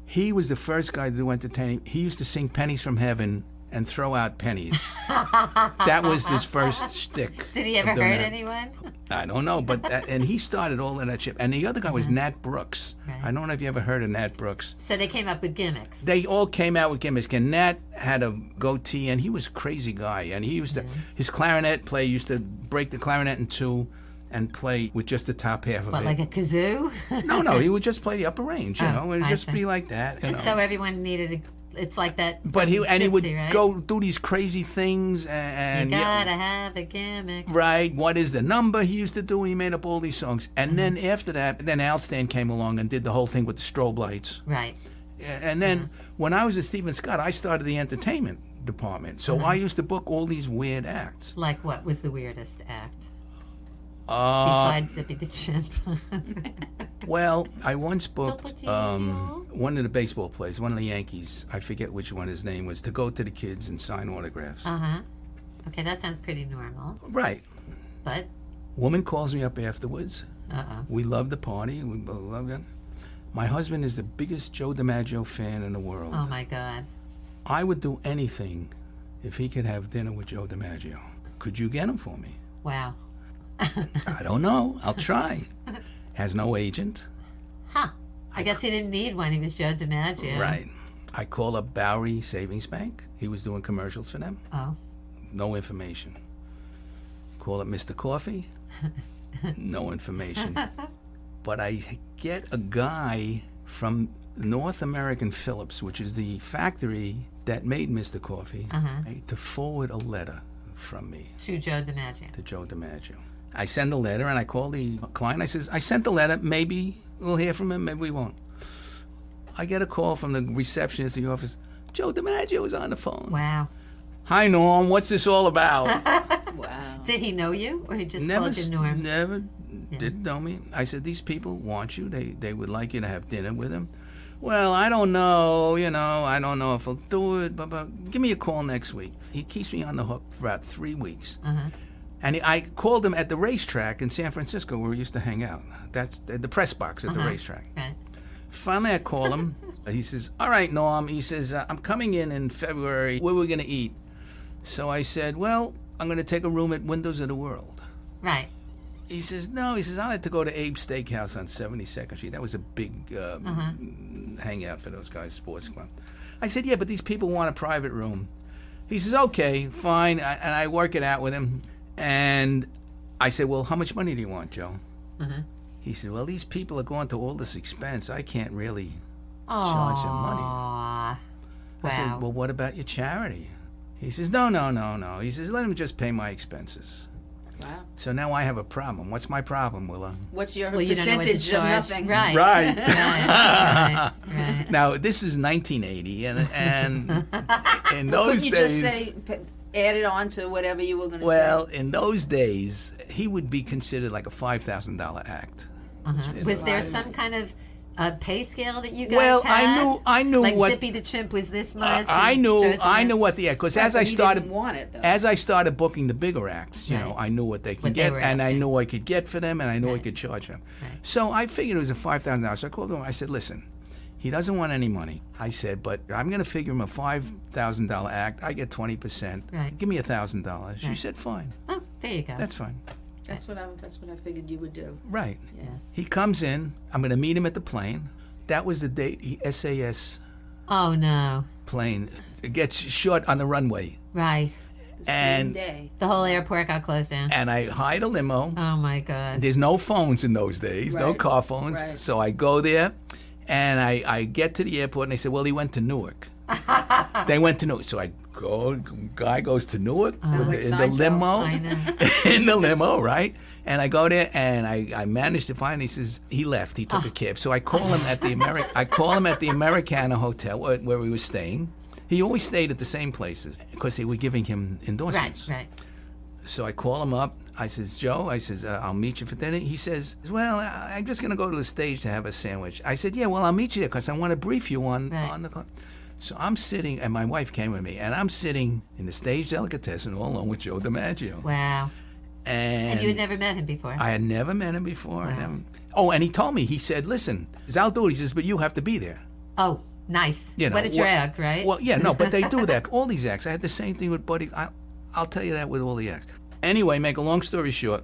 Speaker 5: He was the first guy to do entertaining. He used to sing Pennies from Heaven and throw out pennies. That was his first shtick.
Speaker 3: Did he ever
Speaker 5: of doing
Speaker 3: hurt
Speaker 5: that.
Speaker 3: anyone?
Speaker 5: I don't know, but and he started all of that shit. And the other guy was
Speaker 3: Uh-huh.
Speaker 5: Nat Brooks.
Speaker 3: Right.
Speaker 5: I don't know if you ever heard of Nat Brooks.
Speaker 3: So they came up with gimmicks.
Speaker 5: They all came out with gimmicks. And Nat had a goatee, and he was a crazy guy. And he used to, his clarinet player used to break the clarinet in two and play with just the top half of
Speaker 3: What,
Speaker 5: it.
Speaker 3: like a kazoo?
Speaker 5: No, he would just play the upper range, you
Speaker 3: Oh,
Speaker 5: know. It would
Speaker 3: I
Speaker 5: just
Speaker 3: see.
Speaker 5: be like that, you know.
Speaker 3: So everyone needed it's like that.
Speaker 5: But he would
Speaker 3: gypsy, right?
Speaker 5: go do these crazy things and
Speaker 3: You gotta have a gimmick.
Speaker 5: right. What is the number he used to do? He made up all these songs, and then after that, then Al Stan came along and did the whole thing with the strobe lights.
Speaker 3: Right.
Speaker 5: And then when I was at Stephen Scott, I started the entertainment department, so I used to book all these weird acts.
Speaker 3: Like what was the weirdest act
Speaker 5: Uh,
Speaker 3: besides Zippy the Chimp?
Speaker 5: well, I once booked
Speaker 3: Topo
Speaker 5: one of the baseball players, one of the Yankees. I forget which one his name was, to go to the kids and sign autographs.
Speaker 3: Okay, that sounds pretty normal.
Speaker 5: Right.
Speaker 3: But
Speaker 5: Woman calls me up afterwards.
Speaker 3: uh-oh.
Speaker 5: We love the party. We love it. My husband is the biggest Joe DiMaggio fan in the world.
Speaker 3: Oh my God.
Speaker 5: I would do anything if he could have dinner with Joe DiMaggio. Could you get him for me?
Speaker 3: Wow.
Speaker 5: I don't know. I'll try. Has no agent.
Speaker 3: Huh. I guess he didn't need one. He was Joe DiMaggio.
Speaker 5: Right. I call up Bowery Savings Bank. He was doing commercials for them.
Speaker 3: Oh.
Speaker 5: No information. Call up Mr. Coffee. No information. But I get a guy from North American Phillips, which is the factory that made Mr. Coffee, to forward a letter from me
Speaker 3: To Joe DiMaggio.
Speaker 5: to Joe DiMaggio. I send a letter and I call the client. I says, I sent the letter. Maybe we'll hear from him. Maybe we won't. I get a call from the receptionist at the office. Joe DiMaggio is on the phone.
Speaker 3: Wow.
Speaker 5: Hi, Norm. What's this all about?
Speaker 4: Wow.
Speaker 3: Did he know you, or he just called you Norm?
Speaker 5: Never did know me. I said, these people want you. They would like you to have dinner with them. Well, I don't know. I don't know if I'll do it. But give me a call next week. He keeps me on the hook for about 3 weeks. And I called him at the racetrack in San Francisco where we used to hang out. That's the press box at the racetrack.
Speaker 3: Right.
Speaker 5: Finally, I call him. He says, all right, Norm. He says, I'm coming in February. Where are we going to eat? So I said, well, I'm going to take a room at Windows of the World.
Speaker 3: Right.
Speaker 5: He says, no. He says, I like to go to Abe's Steakhouse on 72nd Street. That was a big hangout for those guys, sports club. I said, yeah, but these people want a private room. He says, okay, fine. And I work it out with him. And I said, well, how much money do you want, Joe? He said, well, these people are going to all this expense. I can't really charge them money.
Speaker 3: Aw.
Speaker 5: I said,
Speaker 3: Wow.
Speaker 5: well, what about your charity? He says, no. He says, let him just pay my expenses.
Speaker 4: Wow.
Speaker 5: So now I have a problem. What's my problem, Willa?
Speaker 4: What's your
Speaker 3: Well, you don't know what to
Speaker 4: percentage of
Speaker 3: charge.
Speaker 4: nothing?
Speaker 3: Right. Right.
Speaker 5: Now, this is 1980, and in those
Speaker 4: Couldn't you
Speaker 5: days...
Speaker 4: just say, add it on to whatever you were going to
Speaker 5: well,
Speaker 4: say?
Speaker 5: in those days, he would be considered like a $5,000 act.
Speaker 3: Was there some kind of pay scale that you guys
Speaker 5: Well,
Speaker 3: had?
Speaker 5: I knew
Speaker 3: like
Speaker 5: what...
Speaker 3: Zippy the Chimp was this much.
Speaker 5: I
Speaker 3: and
Speaker 5: knew
Speaker 3: Joseph-
Speaker 5: what the act, because as
Speaker 4: But
Speaker 5: I
Speaker 4: he
Speaker 5: started...
Speaker 4: didn't want it, though.
Speaker 5: As I started booking the bigger acts,
Speaker 3: Right.
Speaker 5: I knew what they could
Speaker 3: What they
Speaker 5: get,
Speaker 3: were
Speaker 5: and I
Speaker 3: asking.
Speaker 5: knew I could get for them, and I knew I
Speaker 3: Right.
Speaker 5: could charge them.
Speaker 3: Right.
Speaker 5: So I figured it was a $5,000. So I called him. I said, "Listen, he doesn't want any money." I said, "But I'm going to figure him a $5,000 act. I get 20%.
Speaker 3: Right.
Speaker 5: Give me $1,000." She
Speaker 3: Right.
Speaker 5: said, "Fine,
Speaker 3: Oh, there you go.
Speaker 5: that's fine."
Speaker 4: That's what I figured you would do.
Speaker 5: Right.
Speaker 3: Yeah.
Speaker 5: He comes in. I'm going to meet him at the plane. That was the date. SAS
Speaker 3: Oh, no.
Speaker 5: plane gets short on the runway,
Speaker 3: Right.
Speaker 4: The same
Speaker 5: And-
Speaker 4: day.
Speaker 3: The whole airport got closed down.
Speaker 5: and I hired a limo.
Speaker 3: Oh, my God.
Speaker 5: There's no phones in those days, no
Speaker 4: Right,
Speaker 5: car phones.
Speaker 4: right.
Speaker 5: So I go there, and I get to the airport, and they say, well, he went to Newark. They went to Newark. So I go, guy goes to Newark
Speaker 4: Sounds like
Speaker 5: in the
Speaker 4: Seinfeld.
Speaker 5: limo.
Speaker 3: I know.
Speaker 5: In the limo, right? And I go there, and I managed to find. He says he left. He took a cab. So I call him at the Americana Hotel where we were staying. He always stayed at the same places because they were giving him endorsements.
Speaker 3: Right.
Speaker 5: So I call him up. I says, Joe, I'll meet you for dinner. He says, well, I'm just going to go to the stage to have a sandwich. I said, yeah, well, I'll meet you there because I want to brief you on
Speaker 3: Right.
Speaker 5: the. So I'm sitting, and my wife came with me, and I'm sitting in the stage delicatessen all alone with Joe DiMaggio.
Speaker 3: Wow.
Speaker 5: And
Speaker 3: And you had never met him before?
Speaker 5: I had never met him before.
Speaker 3: Wow.
Speaker 5: Oh, and he told me, he said, listen, I'll do it. He says, but you have to be there.
Speaker 3: Oh, nice.
Speaker 5: You know,
Speaker 3: what a drag, right?
Speaker 5: Well, yeah, no, but they do that. All these acts. I had the same thing with Buddy. I'll tell you that with all the acts. Anyway, make a long story short,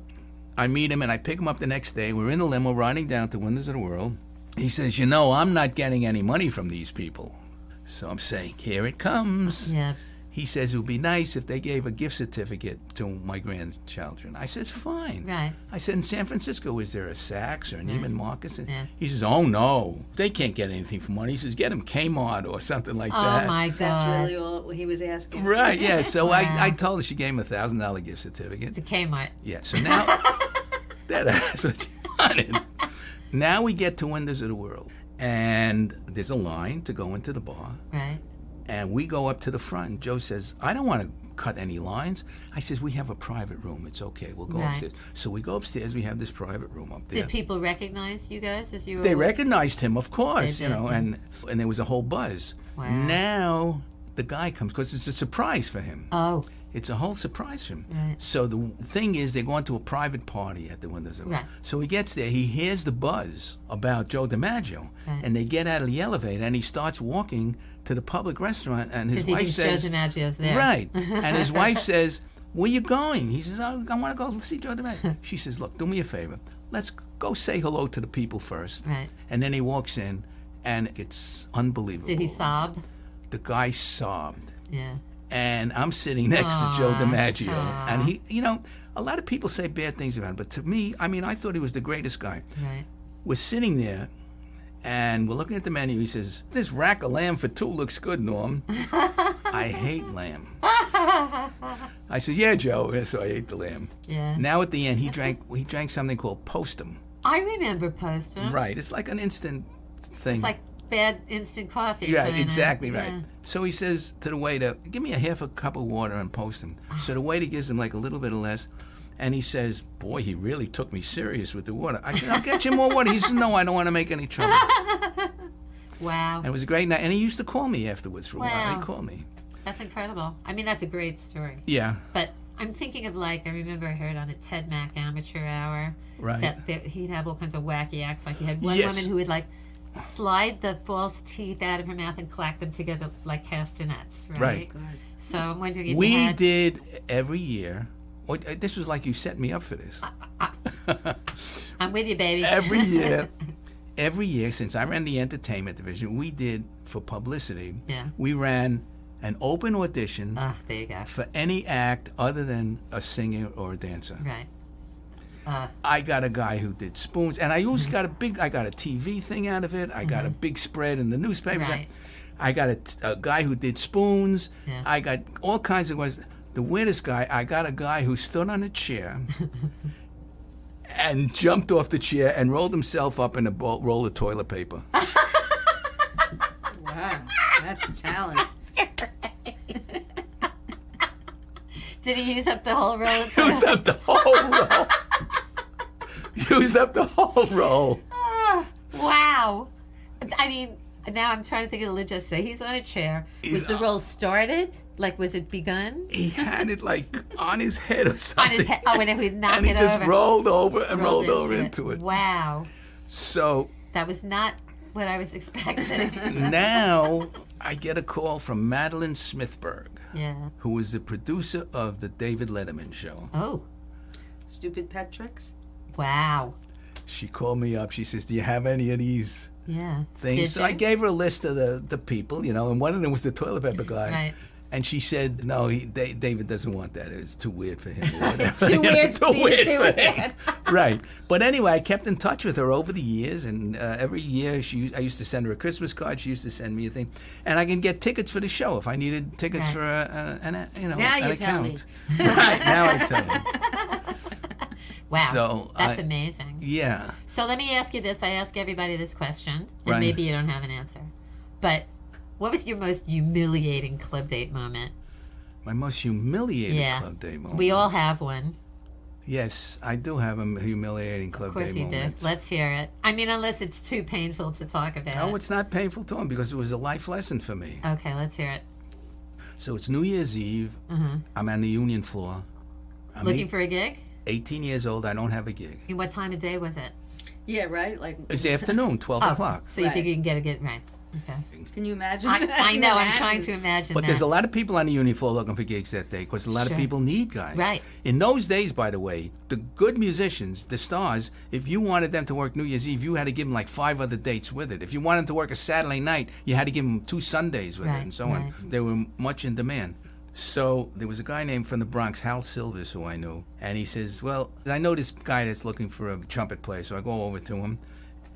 Speaker 5: I meet him and I pick him up the next day. We're in the limo riding down to Wonders of the World. He says, I'm not getting any money from these people. So I'm saying, here it comes.
Speaker 3: Yeah.
Speaker 5: He says it would be nice if they gave a gift certificate to my grandchildren. I said, fine.
Speaker 3: Right.
Speaker 5: I said, in San Francisco, is there a Saks or an Neiman Marcus?
Speaker 3: Yeah.
Speaker 5: He says, oh, no. They can't get anything for money. He says, get them Kmart or something like that.
Speaker 3: Oh, my God.
Speaker 4: That's really all he was asking.
Speaker 5: Right, yeah. So
Speaker 3: Wow.
Speaker 5: I told her, she gave him a $1,000 gift certificate.
Speaker 3: It's a Kmart.
Speaker 5: Yeah, so now, that's what she wanted. Now we get to Wonders of the World. And there's a line to go into the bar.
Speaker 3: Right.
Speaker 5: And we go up to the front, and Joe says, I don't want to cut any lines. I says, we have a private room. It's okay. We'll go
Speaker 3: Right.
Speaker 5: upstairs. So we go upstairs. We have this private room up there.
Speaker 3: Did people recognize you guys as you were?
Speaker 5: They recognized him, of course,
Speaker 3: They did, yeah.
Speaker 5: and there was a whole buzz.
Speaker 3: Wow.
Speaker 5: Now the guy comes, because it's a surprise for him.
Speaker 3: Oh,
Speaker 5: It's a whole surprise for him.
Speaker 3: Right.
Speaker 5: So the thing is, they're going to a private party at the Windows.
Speaker 3: Right.
Speaker 5: So he gets there, he hears the buzz about Joe DiMaggio,
Speaker 3: Right.
Speaker 5: and they get out of the elevator, and he starts walking to the public restaurant, and his
Speaker 3: because he
Speaker 5: wife
Speaker 3: thinks
Speaker 5: says,
Speaker 3: Joe DiMaggio's there.
Speaker 5: right, and his wife says, where you going? He says, I want to go see Joe DiMaggio. She says, look, do me a favor. Let's go say hello to the people first.
Speaker 3: Right.
Speaker 5: And then he walks in, and it's unbelievable.
Speaker 3: Did he sob?
Speaker 5: The guy sobbed.
Speaker 3: Yeah.
Speaker 5: And I'm sitting next to Joe
Speaker 3: Aw,
Speaker 5: DiMaggio.
Speaker 3: aw.
Speaker 5: And he, a lot of people say bad things about him, but to me, I thought he was the greatest guy.
Speaker 3: Right.
Speaker 5: We're sitting there, and we're looking at the menu. He says, this rack of lamb for two looks good, Norm. I hate lamb. I said, yeah, Joe. So I ate the lamb.
Speaker 3: Yeah.
Speaker 5: Now at the end, he drank something called Postum.
Speaker 3: I remember Postum.
Speaker 5: Right. It's like an instant thing.
Speaker 3: It's like bad instant coffee.
Speaker 5: Yeah,
Speaker 3: kinda.
Speaker 5: exactly right.
Speaker 3: Yeah.
Speaker 5: So he says to the waiter, give me a half a cup of water and post him. So the waiter gives him like a little bit of less. And he says, boy, he really took me serious with the water. I said, I'll get you more water. He says, no, I don't want to make any trouble.
Speaker 3: Wow.
Speaker 5: And it was a great night. And he used to call me afterwards for a while.
Speaker 3: Wow.
Speaker 5: He called me.
Speaker 3: That's incredible. I mean, that's a great story.
Speaker 5: Yeah.
Speaker 3: But I'm thinking of I remember I heard on the Ted Mack Amateur Hour
Speaker 5: Right.
Speaker 3: that he'd have all kinds of wacky acts. Like he had one
Speaker 5: Yes.
Speaker 3: woman who would slide the false teeth out of her mouth and clack them together like castanets, right?
Speaker 5: Right.
Speaker 4: God.
Speaker 3: So I'm wondering if
Speaker 5: We
Speaker 3: you had...
Speaker 5: did every year. Oh, this was like you set me up for this.
Speaker 3: I'm with you, baby.
Speaker 5: Every year since I ran the entertainment division, we did, for publicity,
Speaker 3: Yeah.
Speaker 5: we ran an open audition
Speaker 3: Ah, there you go.
Speaker 5: for any act other than a singer or a dancer.
Speaker 3: Right.
Speaker 5: I got a guy who did spoons, and I always got I got a TV thing out of it. I got a big spread in the newspapers.
Speaker 3: Right.
Speaker 5: I got a guy who did spoons.
Speaker 3: Yeah.
Speaker 5: I got all kinds of ones. The weirdest guy, I got a guy who stood on a chair and jumped off the chair and rolled himself up in a roll of toilet paper.
Speaker 4: Wow, that's talent.
Speaker 3: Did he use up the whole roll of
Speaker 5: Used up the whole roll. Used up the whole roll.
Speaker 3: Wow. I mean, now I'm trying to think of the logistics. So he's on a chair. Was the roll started? Like, was it begun?
Speaker 5: He had it like on his head or
Speaker 3: On
Speaker 5: something.
Speaker 3: his head. Oh, and he knocked
Speaker 5: And he
Speaker 3: it
Speaker 5: just
Speaker 3: over.
Speaker 5: rolled over and rolled over
Speaker 3: it.
Speaker 5: into it.
Speaker 3: Wow.
Speaker 5: So
Speaker 3: That was not what I was expecting.
Speaker 5: now I get a call from Madeline Smithberg,
Speaker 3: Yeah.
Speaker 5: who was the producer of the David Letterman show.
Speaker 3: Oh,
Speaker 4: Stupid pet tricks.
Speaker 3: wow.
Speaker 5: She called me up. She says, "Do you have any of these
Speaker 3: Yeah.
Speaker 5: things?"
Speaker 3: Did
Speaker 5: So I
Speaker 3: you?
Speaker 5: gave her a list of the people, and one of them was the toilet paper guy.
Speaker 3: Right.
Speaker 5: And she said, "No, David doesn't want that. It's too weird for him." Or whatever.
Speaker 3: Too weird
Speaker 5: Too
Speaker 3: for you,
Speaker 5: weird
Speaker 3: too
Speaker 5: for him.
Speaker 3: weird.
Speaker 5: Right. But anyway, I kept in touch with her over the years, and every year I used to send her a Christmas card. She used to send me a thing, and I can get tickets for the show if I needed tickets
Speaker 3: Right.
Speaker 5: for an
Speaker 4: Now
Speaker 5: an
Speaker 4: you tell me.
Speaker 5: account. Right. Now I tell you.
Speaker 3: Wow.
Speaker 5: So,
Speaker 3: That's amazing.
Speaker 5: Yeah.
Speaker 3: So let me ask you this. I ask everybody this question, and
Speaker 5: Right.
Speaker 3: maybe you don't have an answer. But what was your most humiliating club date moment?
Speaker 5: My most humiliating
Speaker 3: Yeah.
Speaker 5: club day moment.
Speaker 3: We all have one.
Speaker 5: Yes, I do have a humiliating club
Speaker 3: Of course
Speaker 5: day
Speaker 3: you
Speaker 5: moment.
Speaker 3: do. Let's hear it. I mean, unless it's too painful to talk about.
Speaker 5: No, it's not painful to him because it was a life lesson for me.
Speaker 3: Okay, let's hear it.
Speaker 5: So it's New Year's Eve. I'm on the union floor. I'm
Speaker 3: Looking for a gig?
Speaker 5: 18 years old. I don't have a gig.
Speaker 3: And what time of day was it?
Speaker 4: Yeah, right? Like,
Speaker 5: It's afternoon, 12 o'clock.
Speaker 3: So you
Speaker 4: Right.
Speaker 3: think you can get a gig? Right. Okay.
Speaker 4: can you imagine?
Speaker 3: I
Speaker 4: Can
Speaker 3: know.
Speaker 4: you
Speaker 3: I'm
Speaker 4: imagine?
Speaker 3: trying to imagine
Speaker 5: But
Speaker 3: that.
Speaker 5: there's a lot of people on the union floor looking for gigs that day because a lot
Speaker 3: Sure.
Speaker 5: of people need guys.
Speaker 3: Right.
Speaker 5: In those days, by the way, the good musicians, the stars, if you wanted them to work New Year's Eve, you had to give them like 5 other dates with it. If you wanted them to work a Saturday night, you had to give them 2 Sundays with
Speaker 3: Right,
Speaker 5: it and so on.
Speaker 3: right.
Speaker 5: They were much in demand. So there was a guy named from the Bronx, Hal Silvers, who I knew. And he says, well, I know this guy that's looking for a trumpet player. So I go over to him.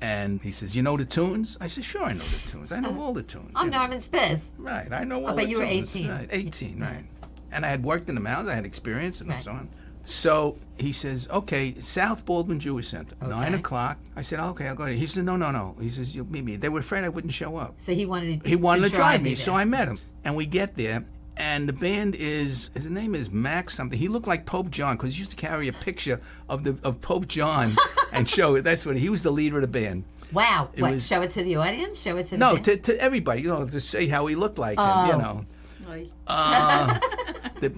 Speaker 5: And he says, you know the tunes? I said, sure, I know the tunes. I know all the tunes.
Speaker 3: I'm
Speaker 5: you know.
Speaker 3: Norman Spizz.
Speaker 5: Right, I know all
Speaker 3: but
Speaker 5: the
Speaker 3: you were
Speaker 5: tunes.
Speaker 3: 18.
Speaker 5: Right, 18, right. And I had worked in the mountains. I had experience and
Speaker 3: Right.
Speaker 5: so on. So he says, okay, South Baldwin Jewish Center, 9 o'clock. I said, okay, I'll go there. He said, no. He says, you'll meet me. They were afraid I wouldn't show up.
Speaker 3: So he wanted
Speaker 5: He wanted to drive me,
Speaker 3: there.
Speaker 5: so I met him. And we get there, and the band his name is Max something. He looked like Pope John because he used to carry a picture of Pope John and show it. That's what he was the leader of the band.
Speaker 3: Wow.
Speaker 5: It
Speaker 3: What?
Speaker 5: was-
Speaker 3: Show it to the audience? Show it to the
Speaker 5: No,
Speaker 3: band?
Speaker 5: to everybody, to say how he looked like him,
Speaker 3: Oh.
Speaker 4: Like,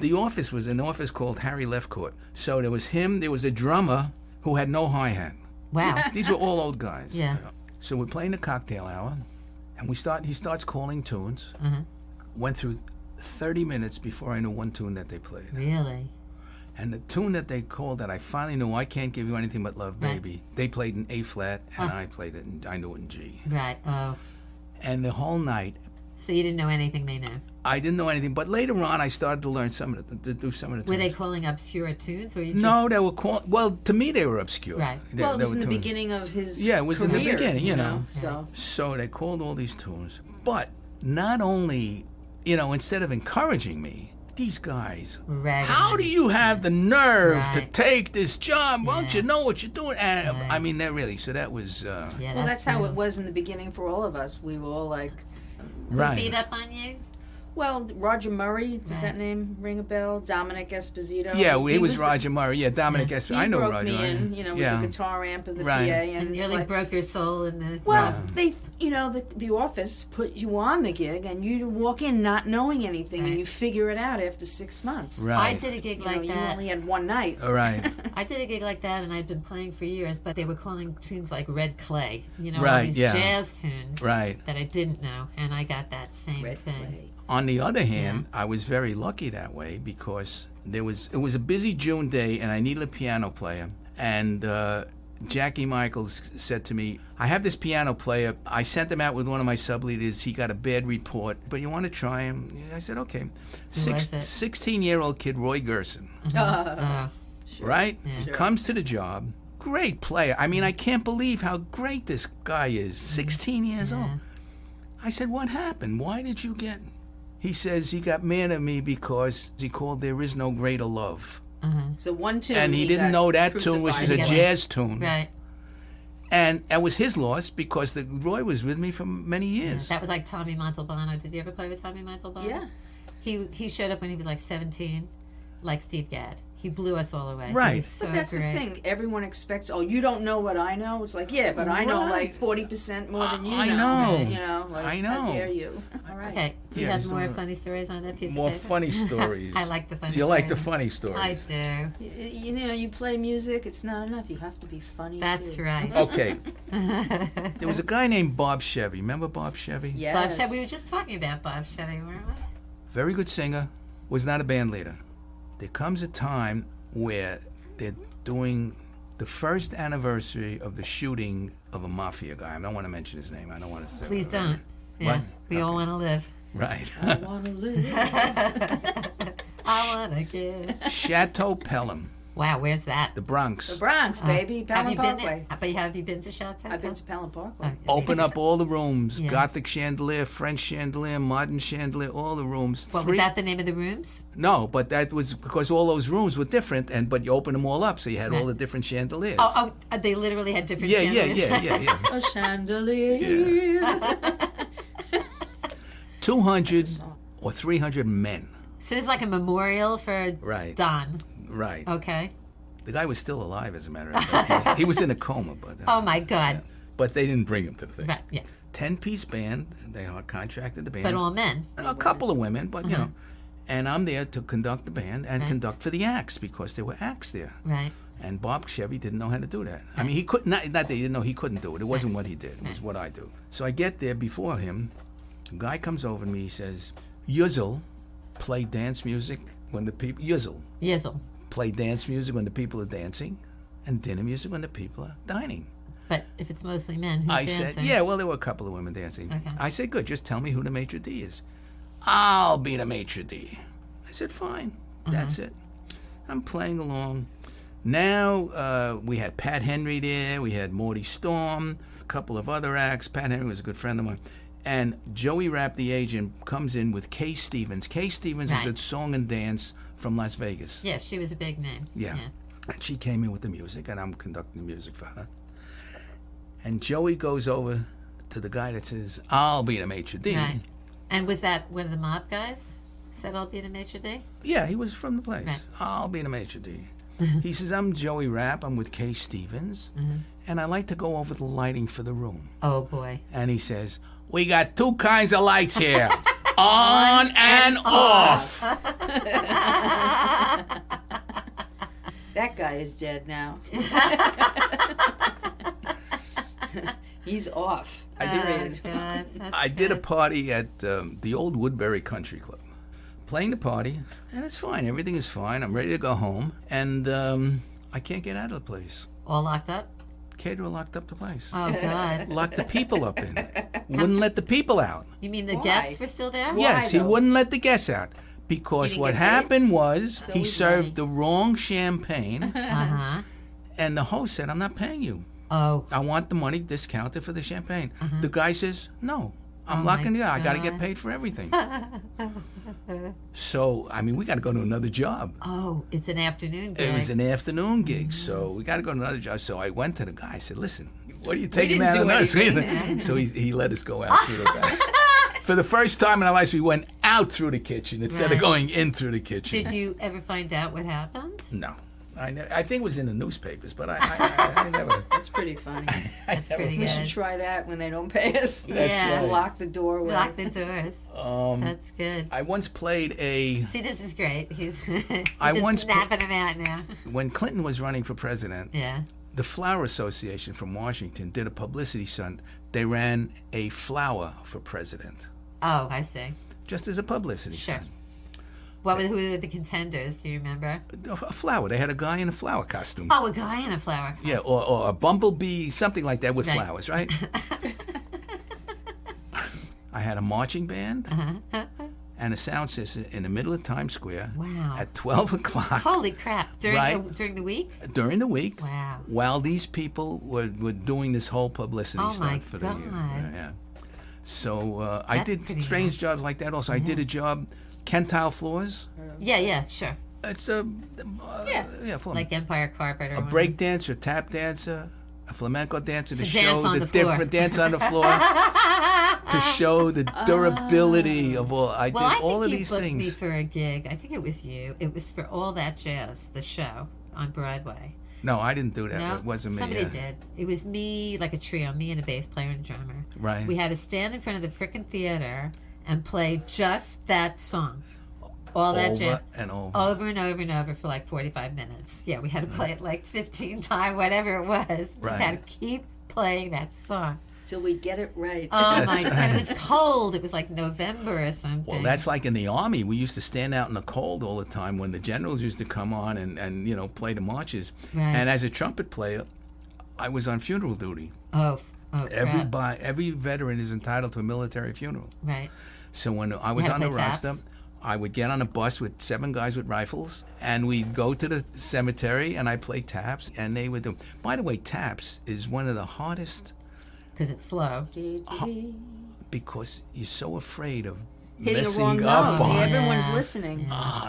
Speaker 5: The office was an office called Harry Lefcourt. So there was him, there was a drummer who had no hi-hat.
Speaker 3: Wow.
Speaker 5: These were all old guys.
Speaker 3: Yeah.
Speaker 5: So we're playing the cocktail hour, and he starts calling tunes. Went through 30 minutes before I knew one tune that they played.
Speaker 3: Really?
Speaker 5: And the tune that they called that I finally knew, I Can't Give You Anything But Love,
Speaker 3: Right.
Speaker 5: Baby, they played in A flat, and I played it, and I knew it in G.
Speaker 3: Right. Oh.
Speaker 5: And the whole night,
Speaker 3: So you didn't know anything they knew?
Speaker 5: I didn't know anything. But later on, I started to learn to do some of the tunes.
Speaker 3: Were they calling obscure tunes, or you just...
Speaker 5: No, they were well, to me, they were obscure.
Speaker 3: Right.
Speaker 5: They-
Speaker 4: well, it
Speaker 5: they
Speaker 4: was in
Speaker 5: were
Speaker 4: the
Speaker 5: tunes.
Speaker 4: beginning of his
Speaker 5: Yeah, it was in the
Speaker 4: career,
Speaker 5: beginning, you know.
Speaker 4: So,
Speaker 5: So they called all these tunes. But not only, instead of encouraging me, these guys,
Speaker 3: Ragging
Speaker 5: how
Speaker 3: on
Speaker 5: do
Speaker 3: you.
Speaker 5: you have the nerve to
Speaker 3: Right.
Speaker 5: take this job? Won't
Speaker 3: Yeah.
Speaker 5: you know what you're doing? And
Speaker 3: Right.
Speaker 5: I mean, they're really, so that was,
Speaker 3: Yeah,
Speaker 4: well, that's how
Speaker 3: true.
Speaker 4: it was in the beginning for all of us. We were all like,
Speaker 3: Who
Speaker 5: right.
Speaker 3: beat up on you?
Speaker 4: well, Roger Murray, does
Speaker 3: Right.
Speaker 4: that name ring a bell? Dominic Esposito.
Speaker 5: Yeah, it was
Speaker 4: the-
Speaker 5: Roger Murray. Yeah, Dominic Esposito.
Speaker 4: He
Speaker 5: I know
Speaker 4: broke
Speaker 5: Roger
Speaker 4: me
Speaker 5: Murray.
Speaker 4: in, with
Speaker 5: yeah.
Speaker 4: the guitar amp of the
Speaker 5: Right.
Speaker 4: PA,
Speaker 3: And
Speaker 4: it's
Speaker 3: nearly
Speaker 4: like,
Speaker 3: broke your soul in the...
Speaker 4: well, they, the office put you on the gig, and you walk in not knowing anything,
Speaker 3: Right.
Speaker 4: and you figure it out after 6 months.
Speaker 5: Right.
Speaker 3: I did a gig
Speaker 4: You
Speaker 3: like
Speaker 4: know, you
Speaker 3: that.
Speaker 4: only had one night.
Speaker 5: All right.
Speaker 3: I did a gig like that, and I'd been playing for years, but they were calling tunes like Red Clay, all
Speaker 5: Right,
Speaker 3: these
Speaker 5: yeah.
Speaker 3: jazz tunes
Speaker 5: Right.
Speaker 3: that I didn't know, and I got that same
Speaker 4: Red
Speaker 3: thing.
Speaker 4: Clay.
Speaker 5: On the other hand, I was very lucky that way because it was a busy June day and I needed a piano player. And Jackie Michaels said to me, I have this piano player. I sent him out with one of my sub-leaders. He got a bad report, but you want to try him? I said, okay.
Speaker 3: Who was it?
Speaker 5: 16-year-old kid, Roy Gerson,
Speaker 3: Oh,
Speaker 5: right?
Speaker 3: Yeah.
Speaker 5: Comes to the job. Great player. I mean, I can't believe how great this guy is. 16 years old. I said, what happened? Why did you get... He says he got mad at me because he called There Is No Greater Love.
Speaker 4: So one tune.
Speaker 5: And he didn't
Speaker 4: got
Speaker 5: know that tune, which is a
Speaker 4: crucified.
Speaker 5: jazz tune.
Speaker 3: right.
Speaker 5: And that was his loss because Roy was with me for many years.
Speaker 3: That was like Tommy Montalbano. Did you ever play with Tommy Montalbano?
Speaker 4: Yeah.
Speaker 3: He showed up when he was like 17, like Steve Gadd. He blew us all away. He
Speaker 5: Right.
Speaker 3: was so
Speaker 4: But that's
Speaker 3: great.
Speaker 4: the thing. Everyone expects, oh, you don't know what I know. It's like, yeah, but I know
Speaker 5: Right.
Speaker 4: like 40% more than you
Speaker 5: I
Speaker 4: know.
Speaker 5: know.
Speaker 4: You know, like,
Speaker 5: I
Speaker 4: how
Speaker 5: know.
Speaker 4: dare you? All right.
Speaker 3: Okay. Do you
Speaker 5: Yeah,
Speaker 3: have
Speaker 5: he's
Speaker 3: more
Speaker 5: doing
Speaker 3: funny stories on that piece
Speaker 5: More
Speaker 3: of paper?
Speaker 5: funny stories.
Speaker 3: I like the funny
Speaker 5: You like the
Speaker 3: stories.
Speaker 5: funny stories.
Speaker 3: I do.
Speaker 4: You know, you play music, it's not enough. You have to be funny.
Speaker 3: That's
Speaker 4: too.
Speaker 3: right.
Speaker 5: Okay. There was a guy named Bob Chevy. Remember Bob Chevy?
Speaker 4: Yes.
Speaker 3: Bob Chevy. We were just talking about Bob Chevy, weren't we?
Speaker 5: Very good singer. Was not a band leader. There comes a time where they're doing the first anniversary of the shooting of a mafia guy. I don't want to mention his name. I don't want to say.
Speaker 3: Please don't. Yeah.
Speaker 5: What?
Speaker 3: We all want to live.
Speaker 5: Right.
Speaker 4: I want to live.
Speaker 3: I want to give.
Speaker 5: Chateau Pelham,
Speaker 3: Wow, where's that?
Speaker 5: the Bronx.
Speaker 4: The Bronx, baby.
Speaker 3: Have you
Speaker 4: Pelham
Speaker 3: been there?
Speaker 4: Parkway.
Speaker 3: But have you been to Chateau?
Speaker 4: I've been to Pelham Parkway.
Speaker 5: Open up all the rooms.
Speaker 3: Yeah.
Speaker 5: Gothic chandelier, French chandelier, modern chandelier, all the rooms.
Speaker 3: What was that the name of the rooms?
Speaker 5: No, but that was because all those rooms were different, but you open them all up, so you had all the different chandeliers.
Speaker 3: Oh, they literally had different
Speaker 5: yeah,
Speaker 3: chandeliers.
Speaker 5: yeah.
Speaker 4: A chandelier.
Speaker 5: 200
Speaker 4: song.
Speaker 5: or 300 men.
Speaker 3: So it's like a memorial for
Speaker 5: Right.
Speaker 3: Don.
Speaker 5: Right.
Speaker 3: Okay.
Speaker 5: The guy was still alive, as a matter of fact. He was in a coma, but
Speaker 3: Oh my God.
Speaker 5: but they didn't bring him to the thing.
Speaker 3: Right. Yeah.
Speaker 5: 10-piece band. They contracted the band.
Speaker 3: But all men.
Speaker 5: A couple of women, but you know. And I'm there to conduct the band and
Speaker 3: Right.
Speaker 5: conduct for the acts because there were acts there.
Speaker 3: Right.
Speaker 5: And Bob Chevy didn't know how to do that. I mean, he couldn't. Not that he didn't know he couldn't do it. It wasn't what he did. It was what I do. So I get there before him. A guy comes over to me. He says, "Yuzzle, play dance music when the people
Speaker 3: Yizzle.
Speaker 5: play dance music when the people are dancing, and dinner music when the people are dining."
Speaker 3: But if it's mostly men, who's
Speaker 5: I
Speaker 3: dancing?
Speaker 5: said, "Yeah, well, there were a couple of women dancing."
Speaker 3: Okay.
Speaker 5: I said, "Good. Just tell me who the maitre d' is." "I'll be the maitre d'." I said, "Fine. That's it." I'm playing along. Now we had Pat Henry there. We had Morty Storm, a couple of other acts. Pat Henry was a good friend of mine. And Joey Rapp, the agent, comes in with Kay Stevens. Kay Stevens was
Speaker 3: Right.
Speaker 5: at Song and Dance from Las Vegas.
Speaker 3: Yeah, she was a big name.
Speaker 5: Yeah. And she came in with the music, and I'm conducting the music for her. And Joey goes over to the guy that says, "I'll be the maitre d'."
Speaker 3: Right. And was that one of the mob guys? Said I'll be the maitre d'?
Speaker 5: Yeah, he was from the place.
Speaker 3: Right.
Speaker 5: "I'll be the maitre d'." He says, "I'm Joey Rapp. I'm with Kay Stevens, and I like to go over the lighting for the room."
Speaker 3: Oh boy.
Speaker 5: And he says, "We got two kinds of lights here, on and off."
Speaker 4: That guy is dead now. He's off. Period.
Speaker 3: Oh, God. That's
Speaker 5: I did a
Speaker 3: good.
Speaker 5: party at the old Woodbury Country Club. Playing the party, and it's fine. Everything is fine. I'm ready to go home, and I can't get out of the place.
Speaker 3: All locked up?
Speaker 5: Caterer locked up the place.
Speaker 3: Oh, God.
Speaker 5: Locked the people up in. Wouldn't let the people out.
Speaker 3: You mean the
Speaker 4: Why?
Speaker 3: guests were still there?
Speaker 5: Yes, he
Speaker 4: though?
Speaker 5: wouldn't let the guests out. Because
Speaker 4: didn't
Speaker 5: what
Speaker 4: get paid?
Speaker 5: happened was he
Speaker 4: always
Speaker 5: served
Speaker 4: money.
Speaker 5: the wrong champagne,
Speaker 3: Uh-huh.
Speaker 5: and the host said, "I'm not paying you.
Speaker 3: Oh.
Speaker 5: I want the money discounted for the champagne." The guy says, "No, I'm
Speaker 3: Oh, my
Speaker 5: locking you out. I got to get
Speaker 3: God.
Speaker 5: paid for everything." So, I mean, we got to go to another job.
Speaker 3: Oh, it's an afternoon gig.
Speaker 5: It was an afternoon gig, so we got to go to another job. So I went to the guy. I said, "Listen, what are you taking
Speaker 4: didn't
Speaker 5: out
Speaker 4: do
Speaker 5: on us?"
Speaker 4: anything.
Speaker 5: So he let us go out through the back. For the first time in our lives, we went out through the kitchen instead
Speaker 3: Right.
Speaker 5: of going in through the kitchen.
Speaker 3: Did you ever find out what happened?
Speaker 5: No. I think it was in the newspapers, but I never.
Speaker 4: That's pretty funny.
Speaker 3: That's pretty
Speaker 4: We
Speaker 3: good.
Speaker 4: should try that when they don't pay us.
Speaker 3: Yeah.
Speaker 5: right.
Speaker 4: Lock the door. with-
Speaker 3: Lock the doors. That's good.
Speaker 5: I once played
Speaker 3: See, this is great. He's
Speaker 5: I
Speaker 3: just
Speaker 5: once
Speaker 3: snapping him out now.
Speaker 5: when Clinton was running for president,
Speaker 3: Yeah.
Speaker 5: the Flower Association from Washington did a publicity stunt. They ran a flower for president,
Speaker 3: Oh, I see.
Speaker 5: just as a publicity
Speaker 3: Sure.
Speaker 5: stunt.
Speaker 3: Who were the contenders? Do you remember?
Speaker 5: A flower. They had a guy in a flower costume.
Speaker 3: Oh, a guy in a flower.
Speaker 5: Yeah, or a bumblebee, something like that with
Speaker 3: Right.
Speaker 5: flowers, right? I had a marching band and a sound system in the middle of Times Square
Speaker 3: Wow.
Speaker 5: at 12 o'clock
Speaker 3: Holy crap! During
Speaker 5: Right.
Speaker 3: during the week.
Speaker 5: during the week.
Speaker 3: Wow.
Speaker 5: While these people were doing this whole publicity
Speaker 3: Oh,
Speaker 5: stuff
Speaker 3: my
Speaker 5: for the
Speaker 3: God.
Speaker 5: yeah. So I
Speaker 3: That's
Speaker 5: did
Speaker 3: pretty
Speaker 5: strange
Speaker 3: nice.
Speaker 5: jobs like that. Also, I did a job, Kentile floors.
Speaker 3: Yeah, sure.
Speaker 5: It's a full
Speaker 3: Like Empire Carpet or
Speaker 5: a
Speaker 3: whatever.
Speaker 5: break dancer, tap dancer, a flamenco dancer to
Speaker 3: To
Speaker 5: show
Speaker 3: dance on
Speaker 5: the
Speaker 3: the floor.
Speaker 5: different dance on the floor, to show the durability of all. I
Speaker 3: Well, I
Speaker 5: did
Speaker 3: think
Speaker 5: all of
Speaker 3: you
Speaker 5: these
Speaker 3: booked me
Speaker 5: things.
Speaker 3: for a gig. I think it was you. It was for All That Jazz, the show on Broadway.
Speaker 5: No, I didn't do that.
Speaker 3: No,
Speaker 5: It wasn't me.
Speaker 3: somebody
Speaker 5: yeah.
Speaker 3: did. It was me, like a trio, me and a bass player and a drummer.
Speaker 5: Right.
Speaker 3: We had to stand in front of the frickin' theater and play just that song. All That
Speaker 5: Over
Speaker 3: Jazz.
Speaker 5: and over.
Speaker 3: Over and over and over for like 45 minutes. Yeah, we had to play it like 15 times, whatever it was. Just
Speaker 5: Right.
Speaker 3: had to keep playing that song.
Speaker 4: Till we get it right.
Speaker 3: Oh my God, it was cold. It was like November or something.
Speaker 5: Well, that's like in the army. We used to stand out in the cold all the time when the generals used to come on and play the marches.
Speaker 3: Right.
Speaker 5: And as a trumpet player, I was on funeral duty.
Speaker 3: Oh, crap.
Speaker 5: Every veteran is entitled to a military funeral.
Speaker 3: Right.
Speaker 5: So when I was
Speaker 3: had to
Speaker 5: on the
Speaker 3: play
Speaker 5: roster,
Speaker 3: taps?
Speaker 5: I would get on a bus with 7 guys with rifles, and we'd go to the cemetery, and I'd play taps, and they would do. By the way, taps is one of the hardest
Speaker 3: Because it's slow.
Speaker 5: because you're so afraid of
Speaker 4: Hitting a
Speaker 5: messing
Speaker 4: wrong
Speaker 5: up
Speaker 4: note.
Speaker 5: on.
Speaker 4: Everyone's
Speaker 3: Yeah.
Speaker 4: listening.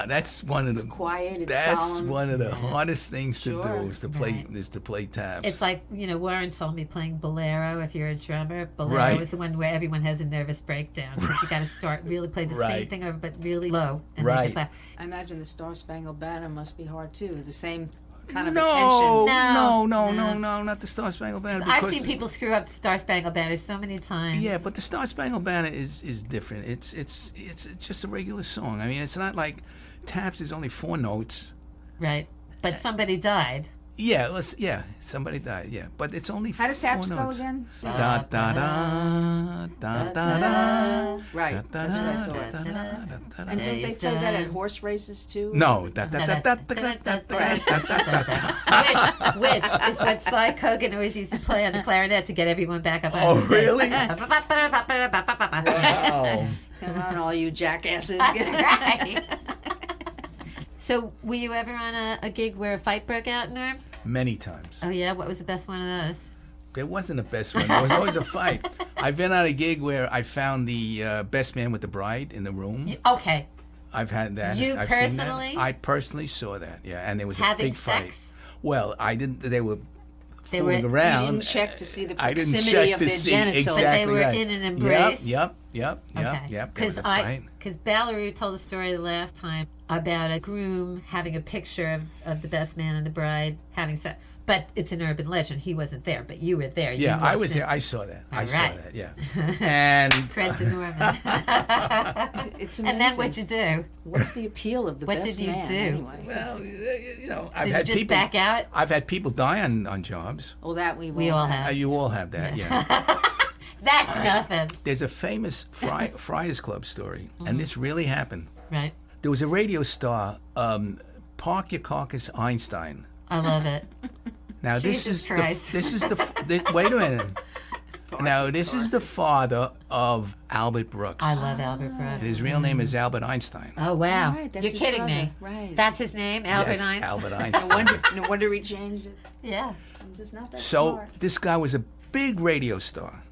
Speaker 5: That's one of the.
Speaker 4: Quiet. It's
Speaker 5: That's
Speaker 4: solemn.
Speaker 5: one of the hardest things to
Speaker 4: Sure.
Speaker 5: do is to play
Speaker 3: Right.
Speaker 5: taps.
Speaker 3: It's like, Warren told me playing bolero, if you're a drummer, bolero
Speaker 5: Right.
Speaker 3: is the one where everyone has a nervous breakdown. Because you got to start really play the same
Speaker 5: Right.
Speaker 3: thing over, but really low. And
Speaker 5: Right.
Speaker 3: then you play.
Speaker 4: I imagine the Star Spangled Banner must be hard too. The same kind of
Speaker 5: no,
Speaker 4: attention.
Speaker 5: no, not the Star Spangled Banner.
Speaker 3: I've
Speaker 5: because
Speaker 3: seen people screw up the Star Spangled Banner so many times.
Speaker 5: Yeah, but the Star Spangled Banner is different. It's just a regular song. I mean, it's not like taps is only 4 notes.
Speaker 3: Right. But somebody died.
Speaker 5: Yeah, somebody died. Yeah, but it's only
Speaker 4: How does
Speaker 5: 4
Speaker 4: taps go
Speaker 5: notes.
Speaker 4: again?
Speaker 5: Da da da da da da.
Speaker 4: Right.
Speaker 5: Da,
Speaker 4: That's what I
Speaker 5: da,
Speaker 4: thought.
Speaker 5: da, da, da, da,
Speaker 4: And
Speaker 5: da.
Speaker 4: don't they play that at horse races too?
Speaker 5: No, da da da da da da da da da.
Speaker 3: Which is what Sly Kogan always used to play on the clarinet to get everyone back up on
Speaker 5: Oh,
Speaker 3: the stage.
Speaker 5: really?
Speaker 3: Wow.
Speaker 5: Wow.
Speaker 4: Come on, all you jackasses.
Speaker 3: Right. So, were you ever on a gig where a fight broke out, Norm?
Speaker 5: Many times.
Speaker 3: Oh, yeah? What was the best one of those?
Speaker 5: There wasn't a best one. There was always a fight. I've been on a gig where I found the best man with the bride in the room.
Speaker 3: Okay.
Speaker 5: I've had that.
Speaker 3: You
Speaker 5: I've seen that.
Speaker 3: personally?
Speaker 5: I personally saw that. Yeah, and there was a
Speaker 3: Having
Speaker 5: big fight.
Speaker 3: sex?
Speaker 5: Well, I didn't. They were
Speaker 3: They
Speaker 5: fooling
Speaker 3: were- you
Speaker 5: around.
Speaker 4: You didn't check to see the
Speaker 5: I didn't
Speaker 4: proximity
Speaker 5: check
Speaker 4: of
Speaker 5: to
Speaker 4: their
Speaker 5: see
Speaker 4: genitals.
Speaker 5: exactly
Speaker 3: But they were
Speaker 5: right.
Speaker 3: in an embrace?
Speaker 5: Yep.
Speaker 3: Okay.
Speaker 5: There
Speaker 3: Because
Speaker 5: was a fight.
Speaker 3: Valerie told a story the last time about a groom having a picture of the best man and the bride having sex. But it's an urban legend. He wasn't there, but you were there. You
Speaker 5: Yeah, I
Speaker 3: walked
Speaker 5: was
Speaker 3: in.
Speaker 5: there. I saw that. I
Speaker 3: All
Speaker 5: saw
Speaker 3: right.
Speaker 5: that. Yeah. And
Speaker 3: Cred to Norman.
Speaker 4: It's amazing.
Speaker 3: And then what'd you do?
Speaker 4: What's the appeal of the
Speaker 3: What
Speaker 4: best
Speaker 3: did you
Speaker 4: man
Speaker 3: do?
Speaker 4: anyway?
Speaker 5: well, I've
Speaker 3: Did you
Speaker 5: had
Speaker 3: just
Speaker 5: people
Speaker 3: back out?
Speaker 5: I've had people die on jobs.
Speaker 4: Oh, that
Speaker 3: We all have.
Speaker 5: You all have that. Yeah.
Speaker 3: That's nothing.
Speaker 5: There's a famous Friars Club story,
Speaker 3: Mm-hmm.
Speaker 5: and this really happened.
Speaker 3: Right.
Speaker 5: There was a radio star, Park Your Carcass Einstein.
Speaker 3: I love it.
Speaker 5: Now
Speaker 3: Jesus Christ.
Speaker 5: wait a minute. Now this is the father of Albert Brooks.
Speaker 3: I love Albert Brooks.
Speaker 5: And his real name is Albert Einstein.
Speaker 3: Oh, wow.
Speaker 4: Right, that's
Speaker 3: You're
Speaker 4: his
Speaker 3: kidding
Speaker 4: brother.
Speaker 3: me.
Speaker 4: Right.
Speaker 3: That's his name, Albert
Speaker 5: Yes,
Speaker 3: Einstein?
Speaker 5: Albert
Speaker 4: No
Speaker 5: Einstein.
Speaker 4: wonder he changed it.
Speaker 3: Yeah.
Speaker 4: I'm just not that
Speaker 5: So
Speaker 4: smart.
Speaker 5: this guy was a big radio star,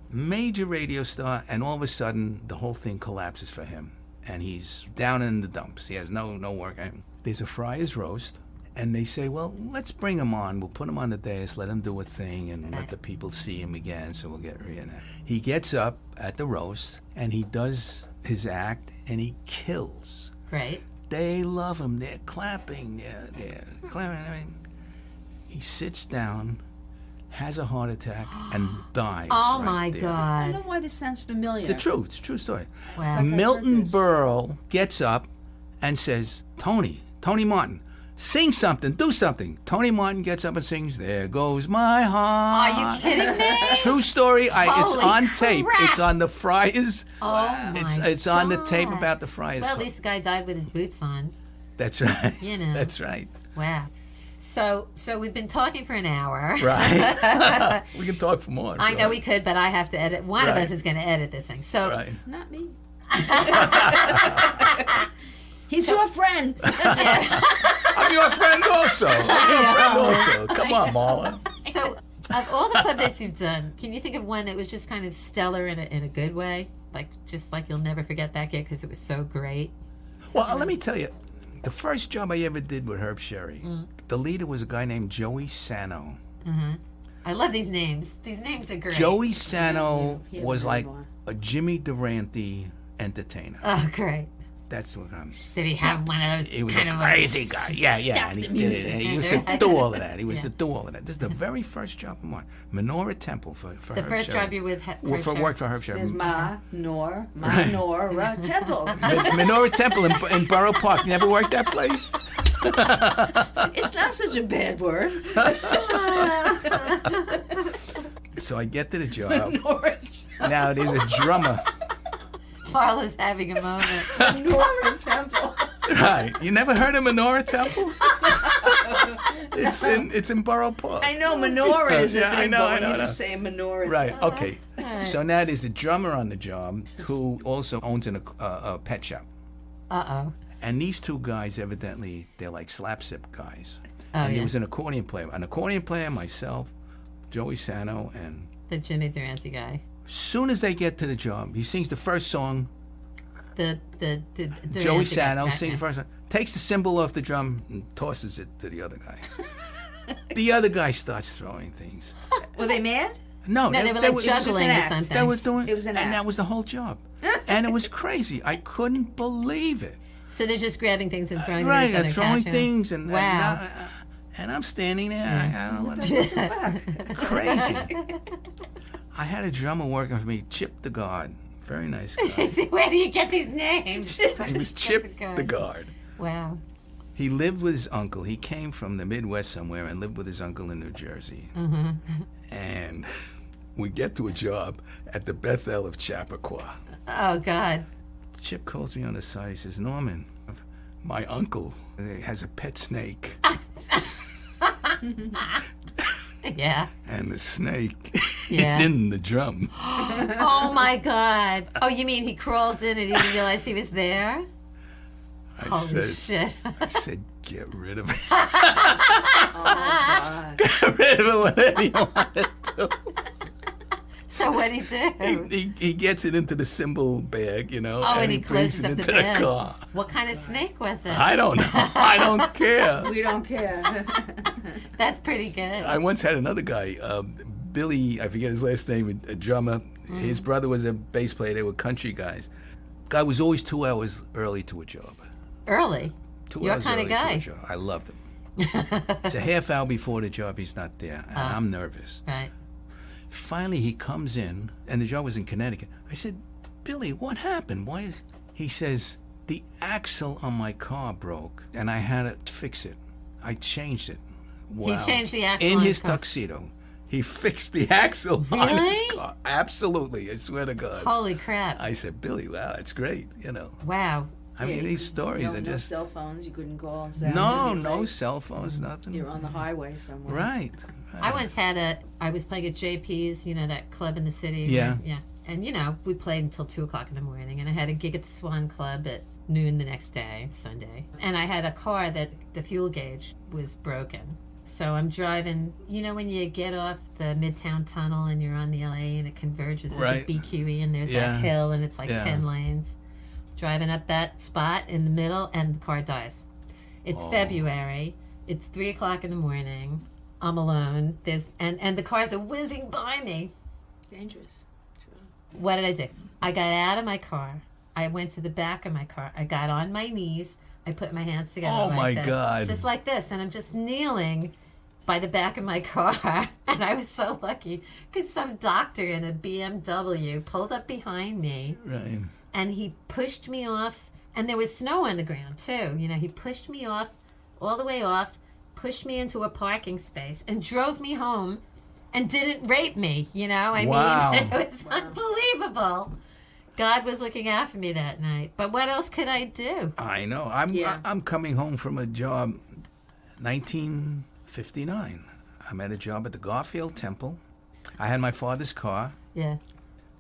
Speaker 5: major radio star, and all of a sudden the whole thing collapses for him, and he's down in the dumps. He has no work. There's a Friars roast, and they say, well, let's bring him on. We'll put him on the dais, let him do a thing, and let the people see him again. So we'll get reenacted. He gets up at the roast, and he does his act, and he kills.
Speaker 3: Great.
Speaker 5: They love him. They're clapping. They're clapping. I mean, he sits down, has a heart attack, and dies.
Speaker 3: Oh,
Speaker 5: right
Speaker 3: my
Speaker 5: there.
Speaker 4: I
Speaker 3: God.
Speaker 4: don't know why this sounds familiar.
Speaker 5: It's the truth. It's a true story.
Speaker 3: Wow.
Speaker 4: I've
Speaker 5: Milton
Speaker 4: heard this.
Speaker 5: Berle gets up and says, Tony Martin, Sing something. Do something. Tony Martin gets up and sings, "There Goes My Heart."
Speaker 3: Are you kidding me?
Speaker 5: True story. It's
Speaker 3: Holy
Speaker 5: on tape.
Speaker 3: crap.
Speaker 5: It's on the Friars.
Speaker 3: Oh my
Speaker 5: It's on the tape
Speaker 3: God.
Speaker 5: about the Friars.
Speaker 3: Well, at least the guy died with his boots on.
Speaker 5: That's right.
Speaker 3: You know.
Speaker 5: That's right.
Speaker 3: Wow. So we've been talking for an hour.
Speaker 5: Right. We can talk for more.
Speaker 3: I know we could, but I have to edit. One of
Speaker 5: Right.
Speaker 3: us is going to edit this thing. So
Speaker 5: Right.
Speaker 4: Not me. He's your friend.
Speaker 5: I'm your friend also. Come on, Marla.
Speaker 3: So, of all the club dates you've done, can you think of one that was just kind of stellar in a good way? Just like you'll never forget that gig because it was so great?
Speaker 5: Well, let me tell you, the first job I ever did with Herb Sherry, the leader was a guy named Joey Sano.
Speaker 3: I love these names. These names are great.
Speaker 5: Joey Sano
Speaker 4: Yeah,
Speaker 5: was
Speaker 4: yeah,
Speaker 5: like
Speaker 4: yeah.
Speaker 5: a Jimmy Durante entertainer.
Speaker 3: Oh, great.
Speaker 5: That's what I'm
Speaker 3: Did he have one of those?
Speaker 5: He was
Speaker 3: kind
Speaker 5: a
Speaker 3: of
Speaker 5: crazy guy. Yeah,
Speaker 4: Stop
Speaker 5: and he
Speaker 4: the
Speaker 5: did it.
Speaker 4: music.
Speaker 5: And he used to do all of that. He used
Speaker 3: Yeah.
Speaker 5: to do all of that. This is the very first job of mine. Menorah Temple for
Speaker 3: The
Speaker 5: Herb
Speaker 3: first
Speaker 5: Sherry.
Speaker 3: job you with
Speaker 5: Worked for Herb Sherry.
Speaker 4: There's Nora Temple.
Speaker 5: Menorah Temple in Borough Park. You never worked that place?
Speaker 4: It's not such a bad word.
Speaker 5: So I get to the job.
Speaker 4: Norwich.
Speaker 5: Now there's a drummer.
Speaker 3: Marla's having a moment.
Speaker 4: Nora Temple.
Speaker 5: Right. You never heard of Menorah Temple? It's in Borough Park.
Speaker 4: I know menorah is a
Speaker 5: Yeah, I
Speaker 4: thing,
Speaker 5: know,
Speaker 4: but
Speaker 5: I
Speaker 4: when
Speaker 5: know,
Speaker 4: you
Speaker 5: I know.
Speaker 4: just say menorah.
Speaker 5: Right. Okay.
Speaker 3: Alright.
Speaker 5: So now there's a drummer on the job who also owns a pet shop.
Speaker 3: Uh-oh.
Speaker 5: And these two guys, evidently, they're like slapstick guys.
Speaker 3: Oh,
Speaker 5: And
Speaker 3: yeah.
Speaker 5: there was an accordion player. An accordion player, myself, Joey Sano, and
Speaker 3: The Jimmy Durante guy.
Speaker 5: soon as they get to the job, he sings the first song.
Speaker 3: The
Speaker 5: Joey
Speaker 3: Durante
Speaker 5: Sano
Speaker 3: guy.
Speaker 5: sings the first song, takes the cymbal off the drum, and tosses it to the other guy. The other guy starts throwing things.
Speaker 4: Were they mad?
Speaker 5: No,
Speaker 3: No, they were like
Speaker 5: was-
Speaker 4: just
Speaker 3: juggling
Speaker 4: an
Speaker 3: or
Speaker 4: act.
Speaker 3: something.
Speaker 5: That was doing,
Speaker 4: It was an
Speaker 5: and
Speaker 4: act.
Speaker 5: that was the whole job, and it was crazy. I couldn't believe it.
Speaker 3: So they're just grabbing things and throwing them
Speaker 5: Right,
Speaker 3: at each
Speaker 5: and
Speaker 3: other,
Speaker 5: throwing
Speaker 3: catching them.
Speaker 5: things, and
Speaker 3: Wow.
Speaker 5: and I'm standing there. I don't know what crazy. I had a drummer working for me, Chip the Guard, very nice guy.
Speaker 3: Where do you get these names?
Speaker 5: He was Chip the Guard.
Speaker 3: Wow.
Speaker 5: He lived with his uncle. He came from the Midwest somewhere and lived with his uncle in New Jersey. And we get to a job at the Bethel of Chappaqua.
Speaker 3: Oh, God.
Speaker 5: Chip calls me on the side. He says, "Norman, my uncle has a pet snake,
Speaker 3: Yeah.
Speaker 5: and the snake
Speaker 3: Yeah.
Speaker 5: is in the drum."
Speaker 3: Oh, my God. Oh, you mean he crawled in and he didn't realize he was there?
Speaker 5: I
Speaker 3: Holy
Speaker 5: said,
Speaker 3: shit.
Speaker 5: I said, "Get rid of it.
Speaker 4: Oh, God.
Speaker 5: Get rid of it whatever you want to do."
Speaker 3: So what'd he do?
Speaker 5: He gets it into the cymbal bag, you know,
Speaker 3: Oh, and he
Speaker 5: brings
Speaker 3: closes
Speaker 5: it
Speaker 3: up
Speaker 5: into
Speaker 3: the
Speaker 5: the
Speaker 3: bag.
Speaker 5: car.
Speaker 3: What kind of snake was it?
Speaker 5: I don't know. I don't care.
Speaker 4: We don't care.
Speaker 3: That's pretty good.
Speaker 5: I once had another guy, Billy, I forget his last name, a drummer. His brother was a bass player. They were country guys. Guy was always 2 hours early to a job.
Speaker 3: Early.
Speaker 5: 2
Speaker 3: Your
Speaker 5: hours
Speaker 3: kind of
Speaker 5: early to
Speaker 3: guy.
Speaker 5: a job. I loved him. It's a half hour before the job. He's not there. And I'm nervous.
Speaker 3: Right.
Speaker 5: Finally, he comes in, and the job was in Connecticut. I said, "Billy, what happened? Why is..." He says, "The axle on my car broke, and I had to fix it. I changed it." Wow.
Speaker 3: He changed the axle
Speaker 5: in
Speaker 3: on
Speaker 5: his
Speaker 3: his car.
Speaker 5: tuxedo. He fixed the axle on his
Speaker 3: Really?
Speaker 5: car. Absolutely, I swear to God.
Speaker 3: Holy crap.
Speaker 5: I said, "Billy, wow, that's great." You know,
Speaker 3: Wow.
Speaker 5: I mean, these stories are
Speaker 4: no
Speaker 5: just
Speaker 4: cell phones. You couldn't call and say.
Speaker 5: no cell phones, nothing.
Speaker 4: You're on the highway somewhere.
Speaker 5: Right.
Speaker 3: I once I was playing at JP's, you know, that club in the city.
Speaker 5: Yeah.
Speaker 3: Yeah. And, you know, we played until 2 o'clock in the morning. And I had a gig at the Swan Club at noon the next day, Sunday. And I had a car that the fuel gauge was broken. So I'm driving, you know, when you get off the Midtown Tunnel and you're on the LA and it converges with
Speaker 5: Right.
Speaker 3: the BQE and there's
Speaker 5: Yeah.
Speaker 3: that hill and it's like
Speaker 5: Yeah.
Speaker 3: 10 lanes. Driving up that spot in the middle and the car dies. It's February. It's 3 o'clock in the morning. I'm alone. And the cars are whizzing by me.
Speaker 4: Dangerous.
Speaker 3: What did I do? I got out of my car. I went to the back of my car. I got on my knees. I put my hands together.
Speaker 5: Oh,
Speaker 3: like
Speaker 5: my
Speaker 3: this,
Speaker 5: God.
Speaker 3: Just like this. And I'm just kneeling by the back of my car. And I was so lucky because some doctor in a BMW pulled up behind me.
Speaker 5: Right.
Speaker 3: And he pushed me off. And there was snow on the ground, too. You know, he pushed me off all the way off, pushed me into a parking space, and drove me home and didn't rape me, you know?
Speaker 5: Wow.
Speaker 3: It was unbelievable. God was looking out for me that night. But what else could I do?
Speaker 5: I know. I'm coming home from a job, 1959. I'm at a job at the Garfield Temple. I had my father's car.
Speaker 3: Yeah.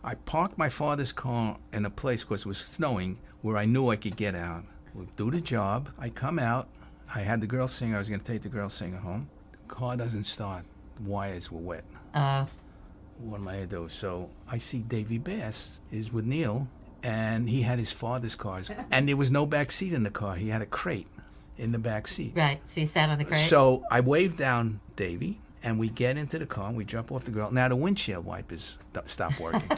Speaker 5: I parked my father's car in a place, because it was snowing, where I knew I could get out. We'll do the job. I come out. I had the girl singer. I was going to take the girl singer home. The car doesn't start. The wires were wet. What am I going to do? So I see Davy Bass is with Neil, and he had his father's cars. And there was no back seat in the car. He had a crate in the back seat.
Speaker 3: Right. So you sat on the crate?
Speaker 5: So I waved down Davy, and we get into the car, and we jump off the girl. Now the windshield wipers stop working.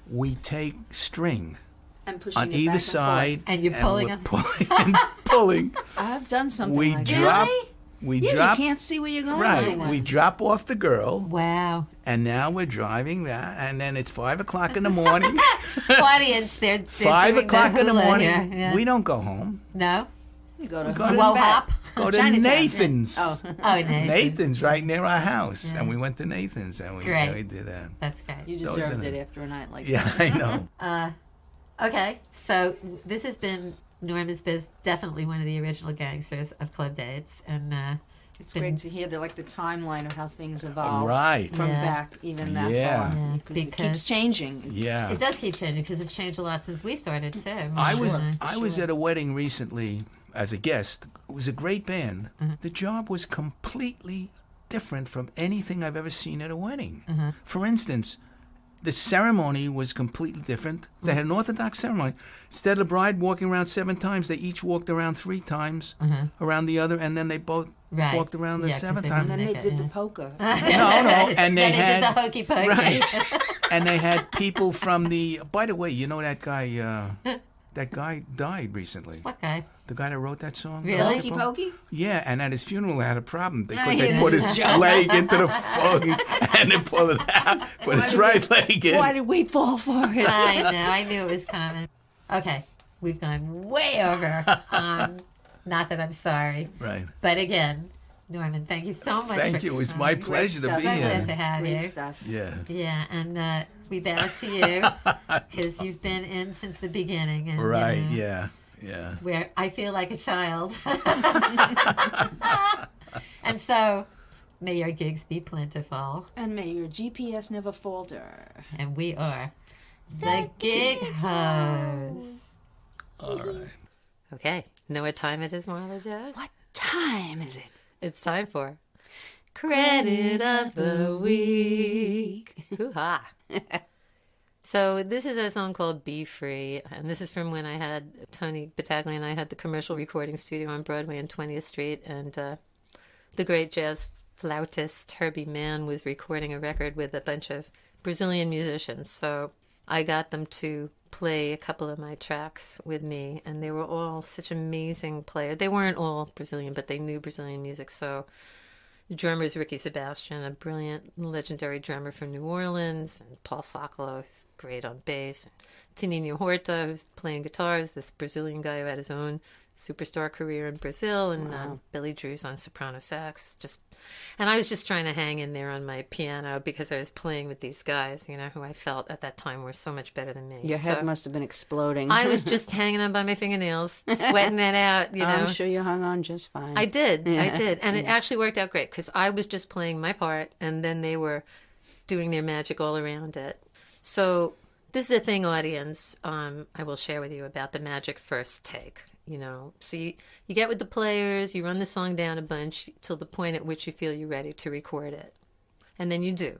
Speaker 5: We take string
Speaker 4: And pushing
Speaker 5: on
Speaker 4: it
Speaker 5: either
Speaker 4: back
Speaker 5: side.
Speaker 3: And you're pulling
Speaker 5: we're
Speaker 3: on-
Speaker 5: pulling and pulling.
Speaker 4: I've done something
Speaker 5: We
Speaker 4: like
Speaker 5: drop.
Speaker 3: Really?
Speaker 5: We
Speaker 4: that. Yeah,
Speaker 5: drop.
Speaker 4: you can't see where you're going.
Speaker 5: Right.
Speaker 4: otherwise.
Speaker 5: We drop off the girl,
Speaker 3: Wow.
Speaker 5: and now we're driving that, and then it's 5 o'clock in the morning.
Speaker 3: Audience, they're
Speaker 5: 5
Speaker 3: doing
Speaker 5: o'clock in the
Speaker 3: hula
Speaker 5: morning.
Speaker 3: here. Yeah.
Speaker 5: We don't go home.
Speaker 3: No?
Speaker 4: You go to,
Speaker 5: go to-
Speaker 3: Woe hop?
Speaker 5: Go to
Speaker 4: Chinatown.
Speaker 5: Nathan's.
Speaker 4: Oh,
Speaker 3: Oh, no.
Speaker 5: Nathan's right near our house,
Speaker 3: Yeah.
Speaker 5: and we went to Nathan's, and we
Speaker 3: Great.
Speaker 5: did that.
Speaker 3: That's great.
Speaker 4: you
Speaker 5: Those
Speaker 4: deserved
Speaker 5: are
Speaker 4: it
Speaker 5: the-
Speaker 4: after a night like
Speaker 5: Yeah,
Speaker 4: that.
Speaker 5: I know.
Speaker 3: Okay, so this has been Norman Spizz, definitely one of the original gangsters of club dates, and
Speaker 4: It's
Speaker 3: been-
Speaker 4: great to hear the timeline of how things evolved
Speaker 5: Right.
Speaker 4: from
Speaker 3: Yeah.
Speaker 4: back even that
Speaker 5: Yeah.
Speaker 4: far.
Speaker 3: Yeah,
Speaker 4: Because it
Speaker 3: because-
Speaker 4: keeps changing.
Speaker 5: Yeah.
Speaker 3: it does keep changing because it's changed a lot since we started too.
Speaker 5: I was
Speaker 3: Sure.
Speaker 5: I was at a wedding recently as a guest. It was a great band.
Speaker 3: Mm-hmm.
Speaker 5: The job was completely different from anything I've ever seen at a wedding.
Speaker 3: Mm-hmm.
Speaker 5: For instance, the ceremony was completely different. They had an Orthodox ceremony. Instead of the bride walking around 7 times, they each walked around 3 times around the other, and then they both
Speaker 3: Mm-hmm. Right.
Speaker 5: walked around the
Speaker 3: Yeah, 'cause
Speaker 5: 7th
Speaker 3: they
Speaker 5: time.
Speaker 4: And then they
Speaker 3: Make it,
Speaker 4: did the
Speaker 3: yeah.
Speaker 4: polka.
Speaker 5: No, and they
Speaker 3: Then
Speaker 5: had
Speaker 3: did the hokey pokey.
Speaker 5: right, and they had people from the. By the way, you know that guy. That guy died recently.
Speaker 3: What guy?
Speaker 5: The guy that wrote that song.
Speaker 3: Really?
Speaker 4: Hokey pokey?
Speaker 5: Yeah, and at his funeral, they had a problem. They
Speaker 4: yeah,
Speaker 5: put
Speaker 4: this
Speaker 5: his
Speaker 4: is Joe.
Speaker 5: leg into the phone and then pull it out. Put his right leg in.
Speaker 4: Why did we fall for it?
Speaker 3: I know. I knew it was coming. Okay, we've gone way over. Not that I'm sorry,
Speaker 5: Right.
Speaker 3: but again, Norman, thank you so much.
Speaker 5: Thank
Speaker 3: for
Speaker 5: you. It was
Speaker 3: coming.
Speaker 5: my pleasure to
Speaker 4: stuff.
Speaker 5: be
Speaker 3: So glad to
Speaker 5: here.
Speaker 3: have
Speaker 4: Great
Speaker 3: you.
Speaker 4: stuff.
Speaker 5: Yeah.
Speaker 3: Yeah, and we bow to you because you've been in since the beginning. And,
Speaker 5: Right.
Speaker 3: you know,
Speaker 5: Yeah. Yeah.
Speaker 3: Where I feel like a child. And so, may your gigs be plentiful.
Speaker 4: And may your GPS never falter.
Speaker 3: And we are the Gig Hosts.
Speaker 5: All right.
Speaker 3: Okay, know what time it is, Marla Jo?
Speaker 4: What time is it?
Speaker 3: It's time for Credit of the Week. Hoo-ha. So this is a song called Be Free, and this is from when I had Tony Battaglia and I had the commercial recording studio on Broadway on 20th Street, and the great jazz flautist Herbie Mann was recording a record with a bunch of Brazilian musicians. So I got them to play a couple of my tracks with me, and they were all such amazing players. They weren't all Brazilian, but they knew Brazilian music. So the drummer is Ricky Sebastian, a brilliant, legendary drummer from New Orleans, and Paul Socolo, who's great on bass. Tininho Horta, who's playing guitars, this Brazilian guy who had his own superstar career in Brazil, and Billy Drew's on soprano sax. And I was just trying to hang in there on my piano because I was playing with these guys, you know, who I felt at that time were so much better than me.
Speaker 4: Your head must have been exploding.
Speaker 3: I was just hanging on by my fingernails, sweating it out, you know.
Speaker 4: I'm sure you hung on just fine.
Speaker 3: I did.
Speaker 4: Yeah.
Speaker 3: I did. And it actually worked out great because I was just playing my part and then they were doing their magic all around it. So this is a thing, audience, I will share with you about the magic first take. You know, so you get with the players, you run the song down a bunch till the point at which you feel you're ready to record it. And then you do.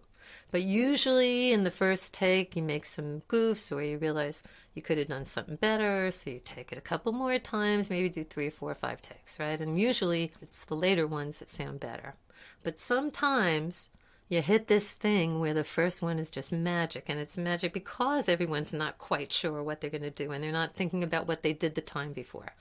Speaker 3: But usually in the first take, you make some goofs or you realize you could have done something better. So you take it a couple more times, maybe do 3 or 4 or 5 takes, right? And usually it's the later ones that sound better. But sometimes you hit this thing where the first one is just magic. And it's magic because everyone's not quite sure what they're going to do. And they're not thinking about what they did the time before.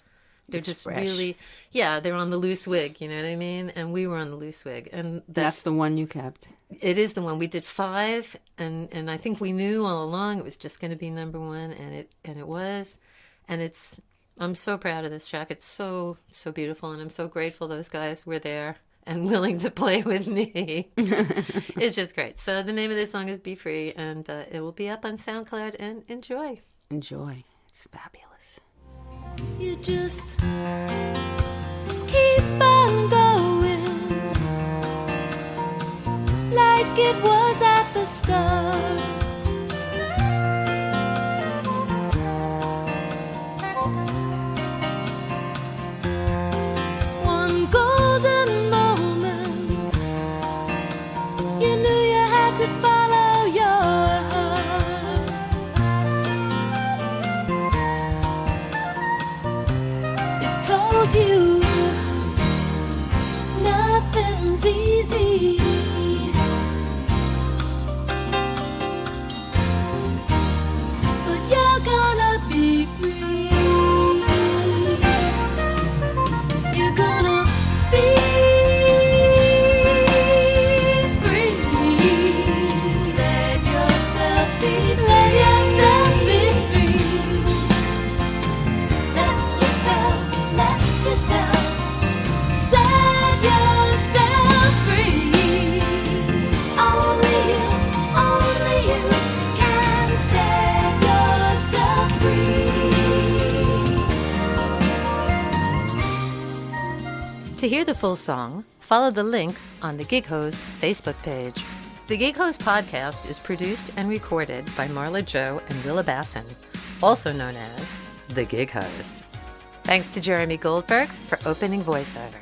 Speaker 3: They're
Speaker 4: It's
Speaker 3: just
Speaker 4: fresh.
Speaker 3: really, they're on the loose wig, you know what I mean? And we were on the loose wig. And
Speaker 4: That's the one you kept.
Speaker 3: it is the one. We did 5, and I think we knew all along it was just going to be number 1, and it was. And it's I'm so proud of this track. It's so beautiful, and I'm so grateful those guys were there and willing to play with me. It's just great. So the name of this song is Be Free, and it will be up on SoundCloud, and enjoy.
Speaker 4: Enjoy. It's fabulous.
Speaker 2: You just keep on going like it was at the start. One golden moment, you knew you had to follow your heart. It told you nothing's easy. But you're gonna be free. You're gonna be free. Let yourself be free. Let yourself set yourself free. Only you can set yourself free.
Speaker 3: To hear the full song, follow the link on the Gig Hose Facebook page. The Gig Hose podcast is produced and recorded by Marla Joe and Willa Basson, also known as The Gig Hose. Thanks to Jeremy Goldberg for opening voiceover.